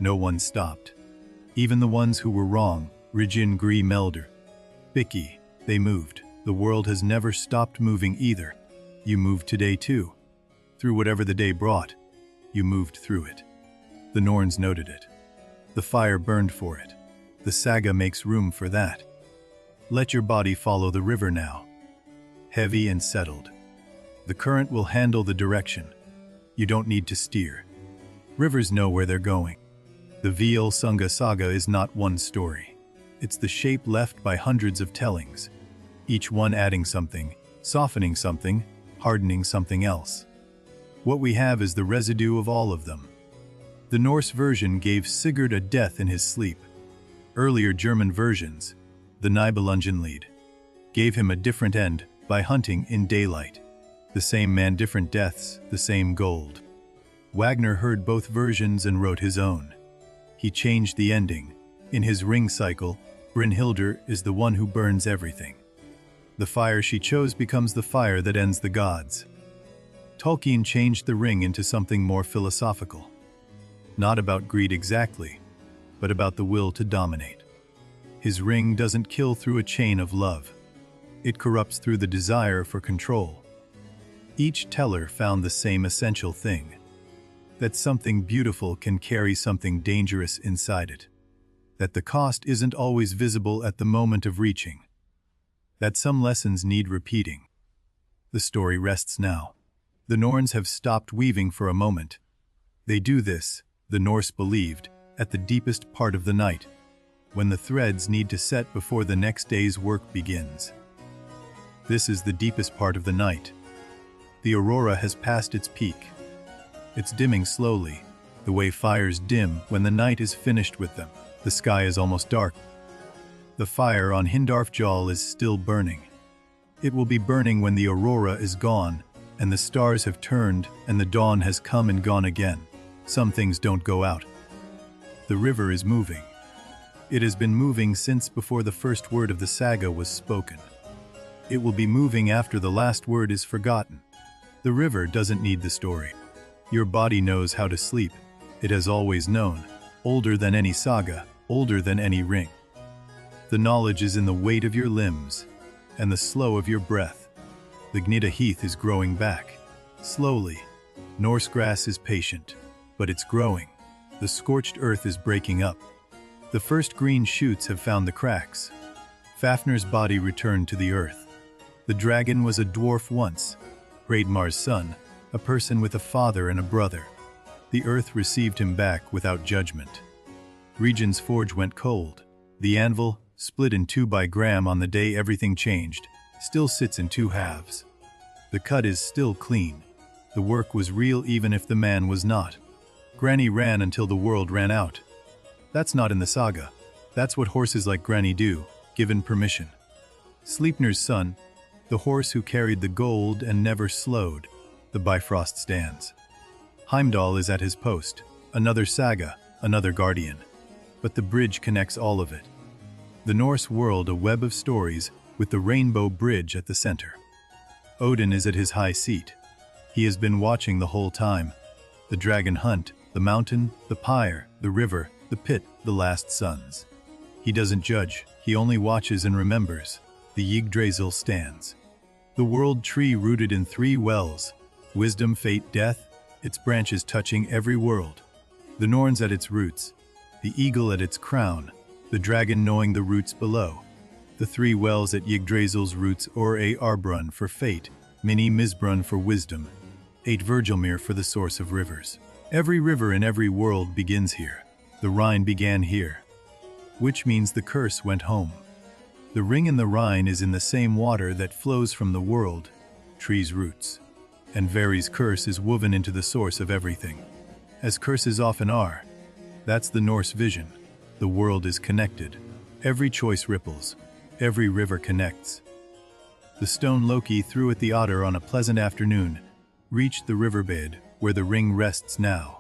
No one stopped. Even the ones who were wrong, Regin, Brynhildr, Bikki, they moved. The world has never stopped moving either. You moved today too. Through whatever the day brought, you moved through it. The Norns noted it. The fire burned for it. The saga makes room for that. Let your body follow the river now. Heavy and settled. The current will handle the direction. You don't need to steer. Rivers know where they're going. The Völsung saga is not one story. It's the shape left by hundreds of tellings, each one adding something, softening something, hardening something else. What we have is the residue of all of them. The Norse version gave Sigurd a death in his sleep. Earlier German versions, the Nibelungenlied, gave him a different end by hunting in daylight. The same man, different deaths, the same gold. Wagner heard both versions and wrote his own. He changed the ending. In his ring cycle, Brynhildr is the one who burns everything. The fire she chose becomes the fire that ends the gods. Tolkien changed the ring into something more philosophical. Not about greed exactly, but about the will to dominate. His ring doesn't kill through a chain of love. It corrupts through the desire for control. Each teller found the same essential thing: that something beautiful can carry something dangerous inside it. That the cost isn't always visible at the moment of reaching. That some lessons need repeating. The story rests now. The Norns have stopped weaving for a moment. They do this, the Norse believed, at the deepest part of the night, when the threads need to set before the next day's work begins. This is the deepest part of the night. The aurora has passed its peak. It's dimming slowly, the way fires dim when the night is finished with them. The sky is almost dark. The fire on Hindarfjall is still burning. It will be burning when the aurora is gone, and the stars have turned, and the dawn has come and gone again. Some things don't go out. The river is moving. It has been moving since before the first word of the saga was spoken. It will be moving after the last word is forgotten. The river doesn't need the story. Your body knows how to sleep. It has always known, older than any saga, older than any ring. The knowledge is in the weight of your limbs and the slow of your breath. The Gnida heath is growing back. Slowly. Norse grass is patient, but it's growing. The scorched earth is breaking up. The first green shoots have found the cracks. Fafnir's body returned to the earth. The dragon was a dwarf once, Hreidmar's son, a person with a father and a brother. The earth received him back without judgment. Regin's forge went cold. The anvil, split in two by Gram on the day everything changed, still sits in two halves. The cut is still clean. The work was real even if the man was not. Granny ran until the world ran out. That's not in the saga. That's what horses like Granny do, given permission. Sleipnir's son, the horse who carried the gold and never slowed, the Bifrost stands. Heimdall is at his post, another saga, another guardian. But the bridge connects all of it. The Norse world a web of stories with the rainbow bridge at the center. Odin is at his high seat. He has been watching the whole time. The dragon hunt, the mountain, the pyre, the river, the pit, the last suns. He doesn't judge, he only watches and remembers. The Yggdrasil stands. The world tree rooted in three wells, wisdom, fate, death, its branches touching every world. The Norns at its roots, the eagle at its crown, the dragon knowing the roots below. The three wells at Yggdrasil's roots or a Arbrunn for fate, Mini Misbrunn for wisdom, 8 Virgilmere for the source of rivers. Every river in every world begins here. The Rhine began here, which means the curse went home. The ring in the Rhine is in the same water that flows from the world, tree's roots. And Vari's curse is woven into the source of everything, as curses often are. That's the Norse vision. The world is connected. Every choice ripples. Every river connects. The stone Loki threw at the otter on a pleasant afternoon reached the riverbed where the ring rests now.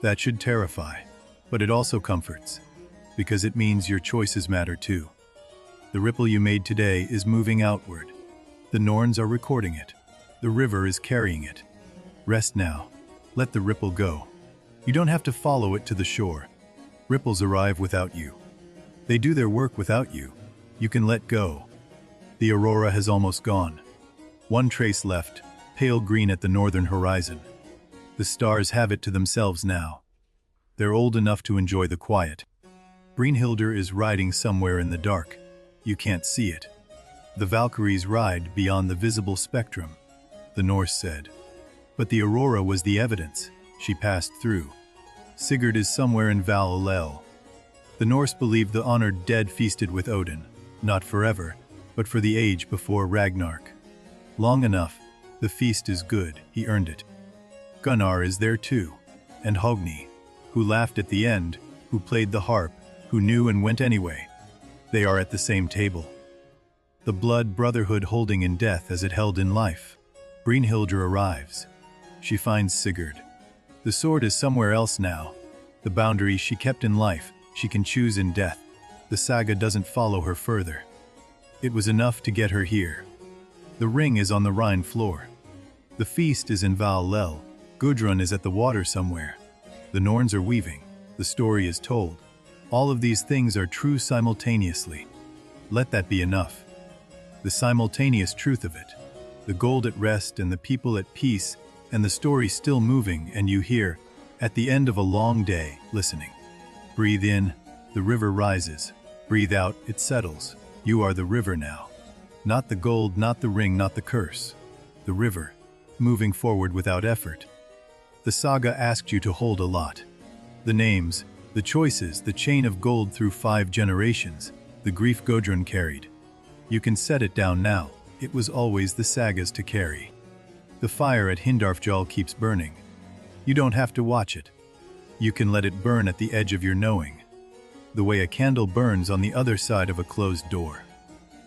That should terrify, but it also comforts, because it means your choices matter too. The ripple you made today is moving outward. The Norns are recording it. The river is carrying it. Rest now. Let the ripple go. You don't have to follow it to the shore. Ripples arrive without you. They do their work without you. You can let go. The aurora has almost gone. One trace left, pale green at the northern horizon. The stars have it to themselves now. They're old enough to enjoy the quiet. Brynhildr is riding somewhere in the dark. You can't see it. The Valkyries ride beyond the visible spectrum, the Norse said. But the aurora was the evidence. She passed through. Sigurd is somewhere in Val-Alel. The Norse believed the honored dead feasted with Odin, not forever, but for the age before Ragnarok. Long enough, the feast is good, he earned it. Gunnar is there too, and Hogni, who laughed at the end, who played the harp, who knew and went anyway. They are at the same table. The blood brotherhood holding in death as it held in life. Brynhildr arrives. She finds Sigurd. The sword is somewhere else now. The boundary she kept in life, she can choose in death. The saga doesn't follow her further. It was enough to get her here. The ring is on the Rhine floor. The feast is in Val-Lel. Gudrun is at the water somewhere. The Norns are weaving. The story is told. All of these things are true simultaneously. Let that be enough. The simultaneous truth of it. The gold at rest and the people at peace and the story still moving, and you hear, at the end of a long day, listening. Breathe in, the river rises. Breathe out, it settles. You are the river now. Not the gold, not the ring, not the curse. The river. moving forward without effort. The saga asked you to hold a lot. The names, the choices, the chain of gold through 5 generations, the grief Gudrun carried. You can set it down now, it was always the saga's to carry. The fire at Hindarfjall keeps burning. You don't have to watch it. You can let it burn at the edge of your knowing. The way a candle burns on the other side of a closed door.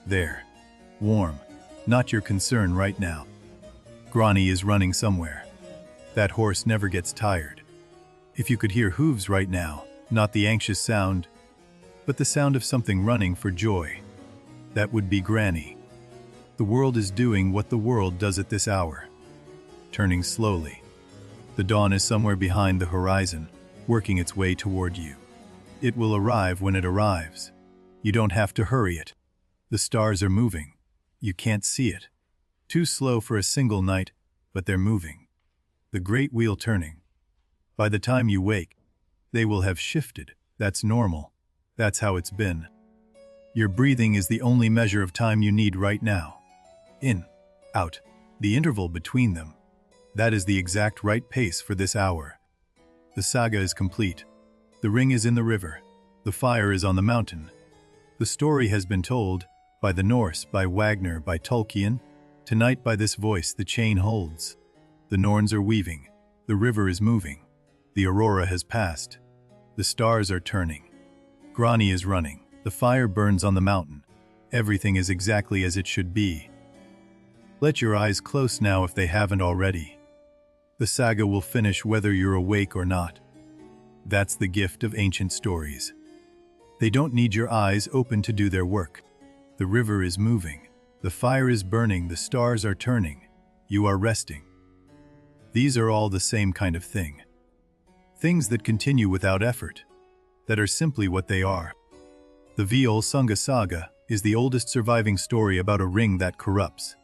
There. Warm. Not your concern right now. Grani is running somewhere. That horse never gets tired. If you could hear hooves right now, not the anxious sound, but the sound of something running for joy, that would be Granny. The world is doing what the world does at this hour. Turning slowly. The dawn is somewhere behind the horizon, working its way toward you. It will arrive when it arrives. You don't have to hurry it. The stars are moving. You can't see it. Too slow for a single night, but they're moving. The great wheel turning. By the time you wake, they will have shifted. That's normal. That's how it's been. Your breathing is the only measure of time you need right now. In, out, the interval between them. That is the exact right pace for this hour. The saga is complete. The ring is in the river. The fire is on the mountain. The story has been told, by the Norse, by Wagner, by Tolkien. Tonight by this voice the chain holds. The Norns are weaving. The river is moving. The aurora has passed. The stars are turning. Grani is running. The fire burns on the mountain. Everything is exactly as it should be. Let your eyes close now if they haven't already. The saga will finish whether you're awake or not. That's the gift of ancient stories. They don't need your eyes open to do their work. The river is moving. The fire is burning. The stars are turning. You are resting. These are all the same kind of thing. Things that continue without effort, that are simply what they are. The Völsung saga is the oldest surviving story about a ring that corrupts.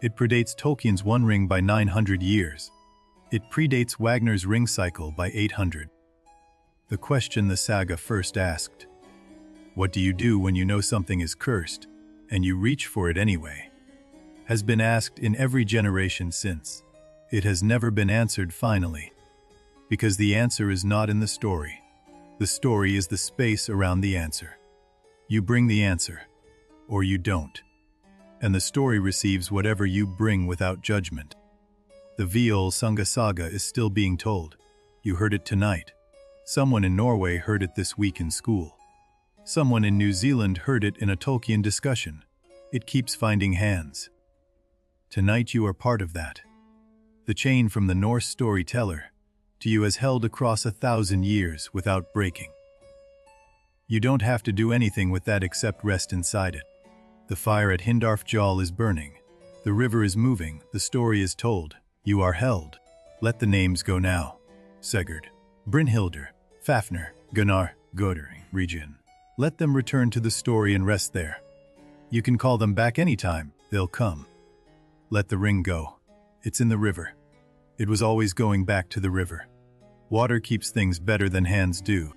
It predates Tolkien's One Ring by 900 years. It predates Wagner's Ring cycle by 800. The question the saga first asked, what do you do when you know something is cursed, and you reach for it anyway, has been asked in every generation since. It has never been answered finally. Because the answer is not in the story. The story is the space around the answer. You bring the answer, or you don't. And the story receives whatever you bring without judgment. The Völsung saga is still being told. You heard it tonight. Someone in Norway heard it this week in school. Someone in New Zealand heard it in a Tolkien discussion. It keeps finding hands. Tonight you are part of that. The chain from the Norse storyteller to you has held across 1,000 years without breaking. You don't have to do anything with that except rest inside it. The fire at Hindarfjall is burning. The river is moving. The story is told. You are held. Let the names go now. Sigurd, Brynhildr, Fafnir, Gunnar, Gudrun, Regin. Let them return to the story and rest there. You can call them back anytime. They'll come. Let the ring go. It's in the river. It was always going back to the river. Water keeps things better than hands do.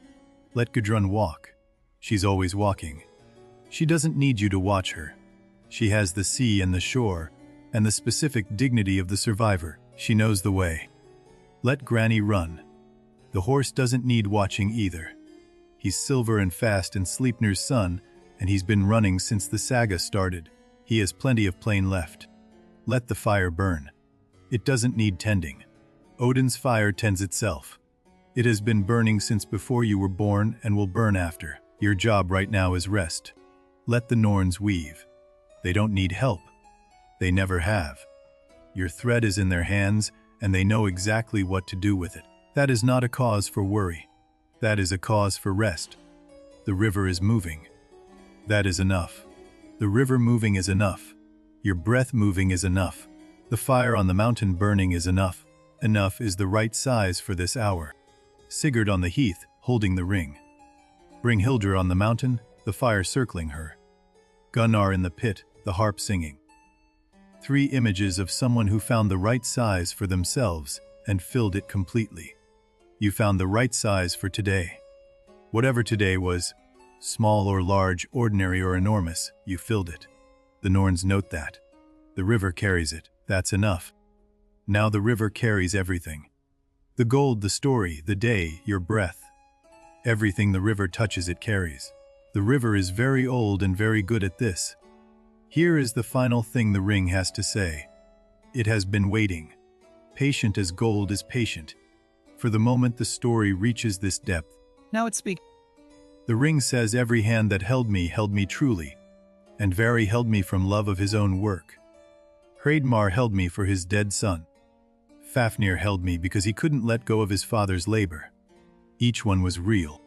Let Gudrun walk. She's always walking. She doesn't need you to watch her. She has the sea and the shore, and the specific dignity of the survivor. She knows the way. Let Granny run. The horse doesn't need watching either. He's silver and fast and Sleipnir's son, and he's been running since the saga started. He has plenty of plain left. Let the fire burn. It doesn't need tending. Odin's fire tends itself. It has been burning since before you were born and will burn after. Your job right now is rest. Let the Norns weave. They don't need help. They never have. Your thread is in their hands, and they know exactly what to do with it. That is not a cause for worry. That is a cause for rest. The river is moving. That is enough. The river moving is enough. Your breath moving is enough. The fire on the mountain burning is enough. Enough is the right size for this hour. Sigurd on the heath, holding the ring. Brynhildr on the mountain, the fire circling her. Gunnar in the pit, the harp singing. 3 images of someone who found the right size for themselves and filled it completely. You found the right size for today. Whatever today was, small or large, ordinary or enormous, you filled it. The Norns note that. The river carries it. That's enough. Now the river carries everything. The gold, the story, the day, your breath. Everything the river touches it carries. The river is very old and very good at this. Here is the final thing the ring has to say. It has been waiting. Patient as gold is patient. For the moment the story reaches this depth. Now it speaks. The ring says every hand that held me truly, and very held me from love of his own work. Hreidmar held me for his dead son. Fafnir held me because he couldn't let go of his father's labor. Each one was real.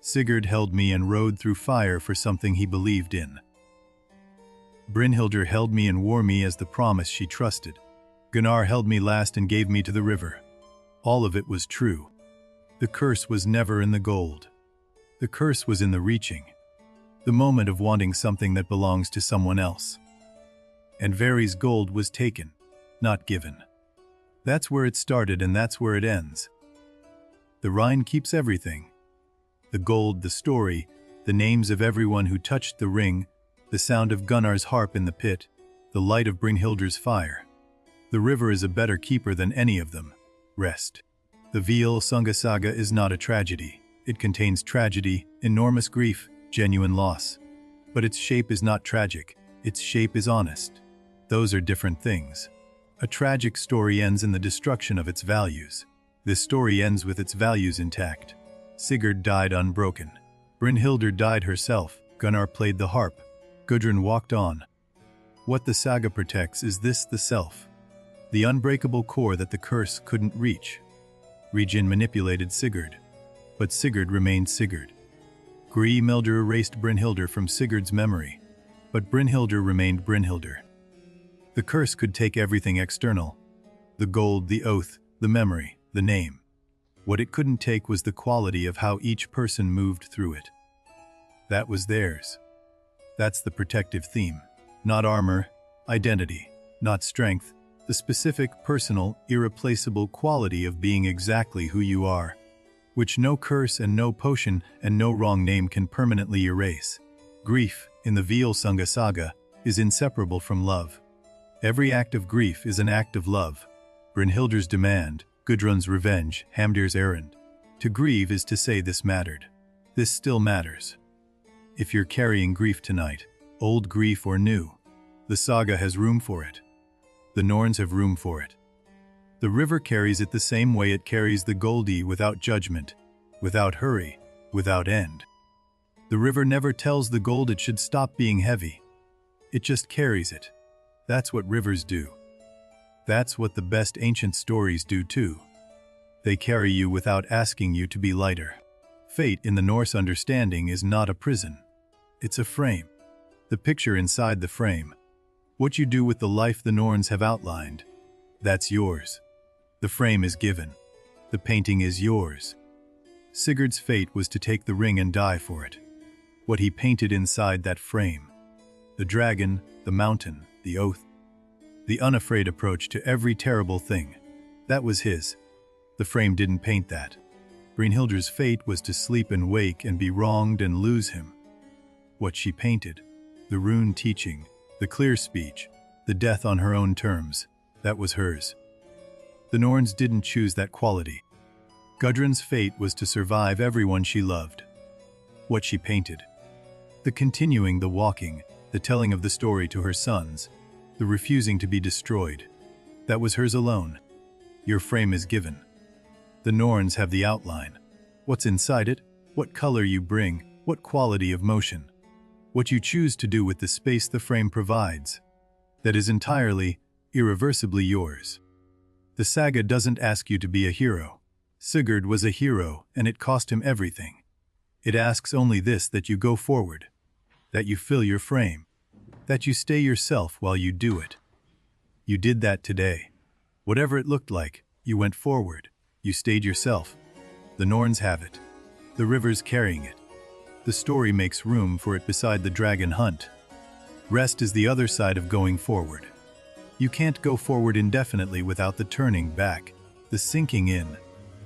Sigurd held me and rode through fire for something he believed in. Brynhildr held me and wore me as the promise she trusted. Gunnar held me last and gave me to the river. All of it was true. The curse was never in the gold. The curse was in the reaching. The moment of wanting something that belongs to someone else. And Veri's gold was taken, not given. That's where it started and that's where it ends. The Rhine keeps everything. The gold, the story, the names of everyone who touched the ring, the sound of Gunnar's harp in the pit, the light of Brynhildr's fire. The river is a better keeper than any of them. Rest. The Völsung saga is not a tragedy. It contains tragedy, enormous grief, genuine loss. But its shape is not tragic. Its shape is honest. Those are different things. A tragic story ends in the destruction of its values. This story ends with its values intact. Sigurd died unbroken. Brynhildr died herself. Gunnar played the harp. Gudrun walked on. What the saga protects is this: the self. The unbreakable core that the curse couldn't reach. Regin manipulated Sigurd. But Sigurd remained Sigurd. Brynhildr erased Brynhildr from Sigurd's memory. But Brynhildr remained Brynhildr. The curse could take everything external. The gold, the oath, the memory, the name. What it couldn't take was the quality of how each person moved through it. That was theirs. That's the protective theme. Not armor, identity, not strength, the specific, personal, irreplaceable quality of being exactly who you are, which no curse and no potion and no wrong name can permanently erase. Grief, in the Völsung saga, is inseparable from love. Every act of grief is an act of love. Brynhildr's demand, Gudrun's revenge, Hamdir's errand. To grieve is to say this mattered. This still matters. If you're carrying grief tonight, old grief or new, the saga has room for it. The Norns have room for it. The river carries it the same way it carries the Goldie, without judgment, without hurry, without end. The river never tells the gold it should stop being heavy. It just carries it. That's what rivers do. That's what the best ancient stories do too. They carry you without asking you to be lighter. Fate in the Norse understanding is not a prison. It's a frame. The picture inside the frame. What you do with the life the Norns have outlined, that's yours. The frame is given. The painting is yours. Sigurd's fate was to take the ring and die for it. What he painted inside that frame. The dragon, the mountain, the oath. The unafraid approach to every terrible thing. That was his. The frame didn't paint that. Brynhildr's fate was to sleep and wake and be wronged and lose him. What she painted, the rune teaching, the clear speech, the death on her own terms, that was hers. The Norns didn't choose that quality. Gudrun's fate was to survive everyone she loved. What she painted, the continuing, the walking, the telling of the story to her sons, the refusing to be destroyed, that was hers alone. Your frame is given. The Norns have the outline. What's inside it, what color you bring, what quality of motion. What you choose to do with the space the frame provides. That is entirely, irreversibly yours. The saga doesn't ask you to be a hero. Sigurd was a hero, and it cost him everything. It asks only this: that you go forward, that you fill your frame, that you stay yourself while you do it. You did that today. Whatever it looked like, you went forward. You stayed yourself. The Norns have it. The river's carrying it. The story makes room for it beside the dragon hunt. Rest is the other side of going forward. You can't go forward indefinitely without the turning back, the sinking in,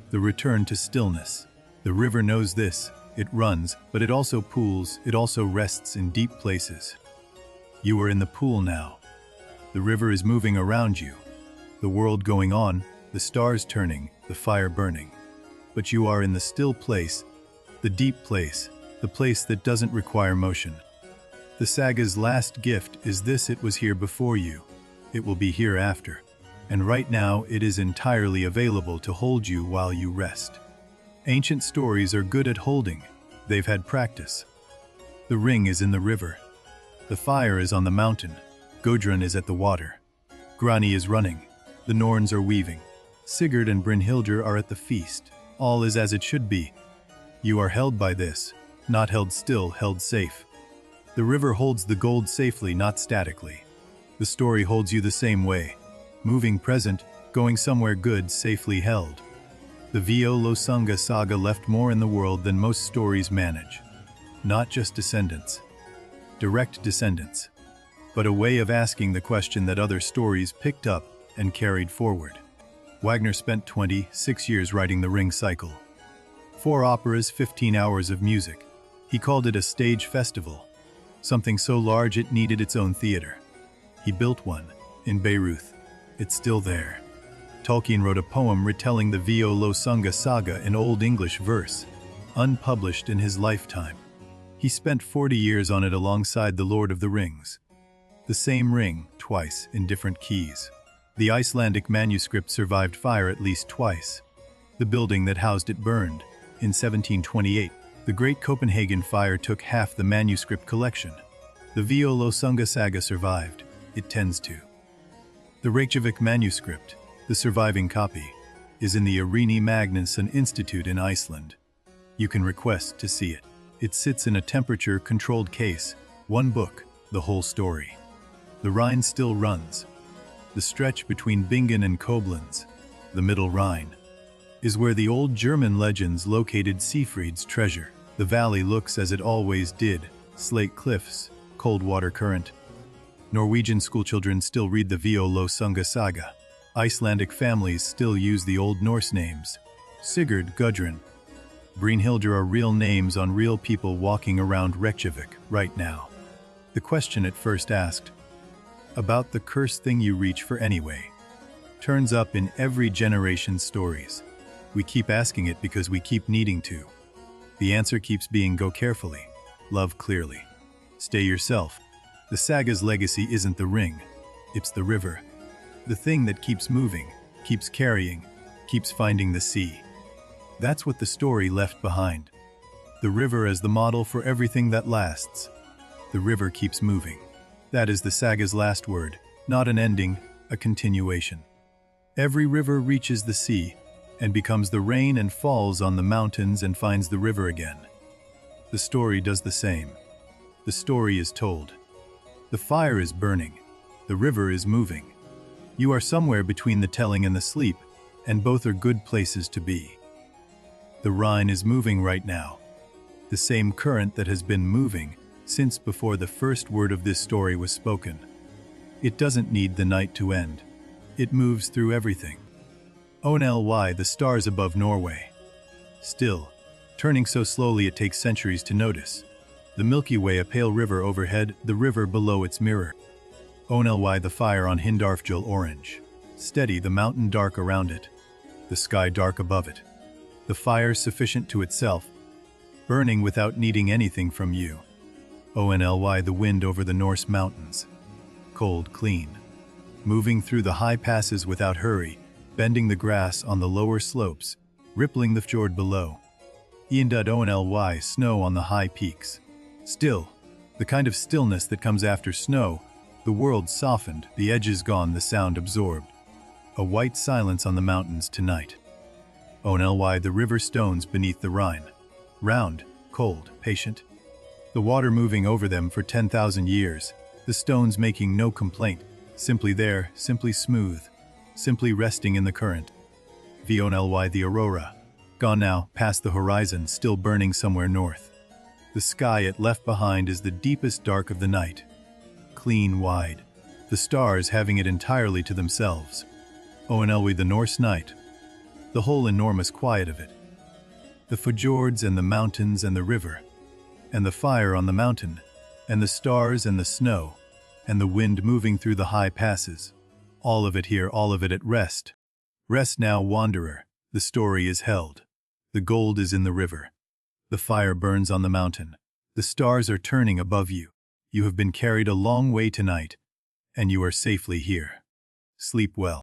the return to stillness. The river knows this. It runs, but it also pools, it also rests in deep places. You are in the pool now. The river is moving around you. The world going on, the stars turning, the fire burning. But you are in the still place, the deep place, the place that doesn't require motion. The saga's last gift is this: it was here before you. It will be here after. And right now it is entirely available to hold you while you rest. Ancient stories are good at holding. They've had practice. The ring is in the river. The fire is on the mountain. Gudrun is at the water. Grani is running. The Norns are weaving. Sigurd and Brynhildr are at the feast. All is as it should be. You are held by this, not held still, held safe. The river holds the gold safely, not statically. The story holds you the same way. Moving present, going somewhere good, safely held. The Völsung saga left more in the world than most stories manage. Not just descendants. Direct descendants. But a way of asking the question that other stories picked up and carried forward. Wagner spent 26 years writing the Ring Cycle. 4 operas, 15 hours of music. He called it a stage festival. Something so large it needed its own theater. He built one, in Bayreuth. It's still there. Tolkien wrote a poem retelling the Völsung saga in Old English verse, unpublished in his lifetime. He spent 40 years on it alongside The Lord of the Rings. The same ring, twice, in different keys. The Icelandic manuscript survived fire at least twice. The building that housed it burned. In 1728, the Great Copenhagen Fire took half the manuscript collection. The Völsung saga survived. It tends to. The Reykjavik manuscript, the surviving copy, is in the Irini Magnusson Institute in Iceland. You can request to see it. It sits in a temperature-controlled case. One book, the whole story. The Rhine still runs. The stretch between Bingen and Koblenz, the Middle Rhine, is where the old German legends located Siegfried's treasure. The valley looks as it always did, slate cliffs, cold water current. Norwegian schoolchildren still read the Völsung saga. Icelandic families still use the Old Norse names. Sigurd, Gudrun, Brynhildr are real names on real people walking around Reykjavik right now. The question at first asked, about the cursed thing you reach for anyway, turns up in every generation's stories. We keep asking it because we keep needing to. The answer keeps being go carefully, love clearly, stay yourself. The saga's legacy isn't the ring, it's the river. The thing that keeps moving, keeps carrying, keeps finding the sea. That's what the story left behind. The river as the model for everything that lasts. The river keeps moving. That is the saga's last word, not an ending, a continuation. Every river reaches the sea and becomes the rain and falls on the mountains and finds the river again. The story does the same. The story is told. The fire is burning. The river is moving. You are somewhere between the telling and the sleep, and both are good places to be. The Rhine is moving right now. The same current that has been moving since before the first word of this story was spoken. It doesn't need the night to end. It moves through everything. Only the stars above Norway. Still, turning so slowly it takes centuries to notice. The Milky Way, a pale river overhead, the river below its mirror. Only the fire on Hindarfjall orange. Steady, the mountain dark around it. The sky dark above it. The fire sufficient to itself, burning without needing anything from you. Only the wind over the Norse mountains. Cold, clean. Moving through the high passes without hurry, bending the grass on the lower slopes, rippling the fjord below. Iendud only snow on the high peaks. Still, the kind of stillness that comes after snow, the world softened, the edges gone, the sound absorbed. A white silence on the mountains tonight. Only the river stones beneath the Rhine. Round, cold, patient. The water moving over them for 10,000 years, the stones making no complaint, simply there, simply smooth, simply resting in the current. Only the aurora, gone now, past the horizon, still burning somewhere north. The sky it left behind is the deepest dark of the night. Clean, wide, the stars having it entirely to themselves. Only the Norse night, the whole enormous quiet of it. The fjords and the mountains and the river, and the fire on the mountain, and the stars and the snow, and the wind moving through the high passes. All of it here, all of it at rest. Rest now, wanderer. The story is held. The gold is in the river. The fire burns on the mountain. The stars are turning above you. You have been carried a long way tonight, and you are safely here. Sleep well.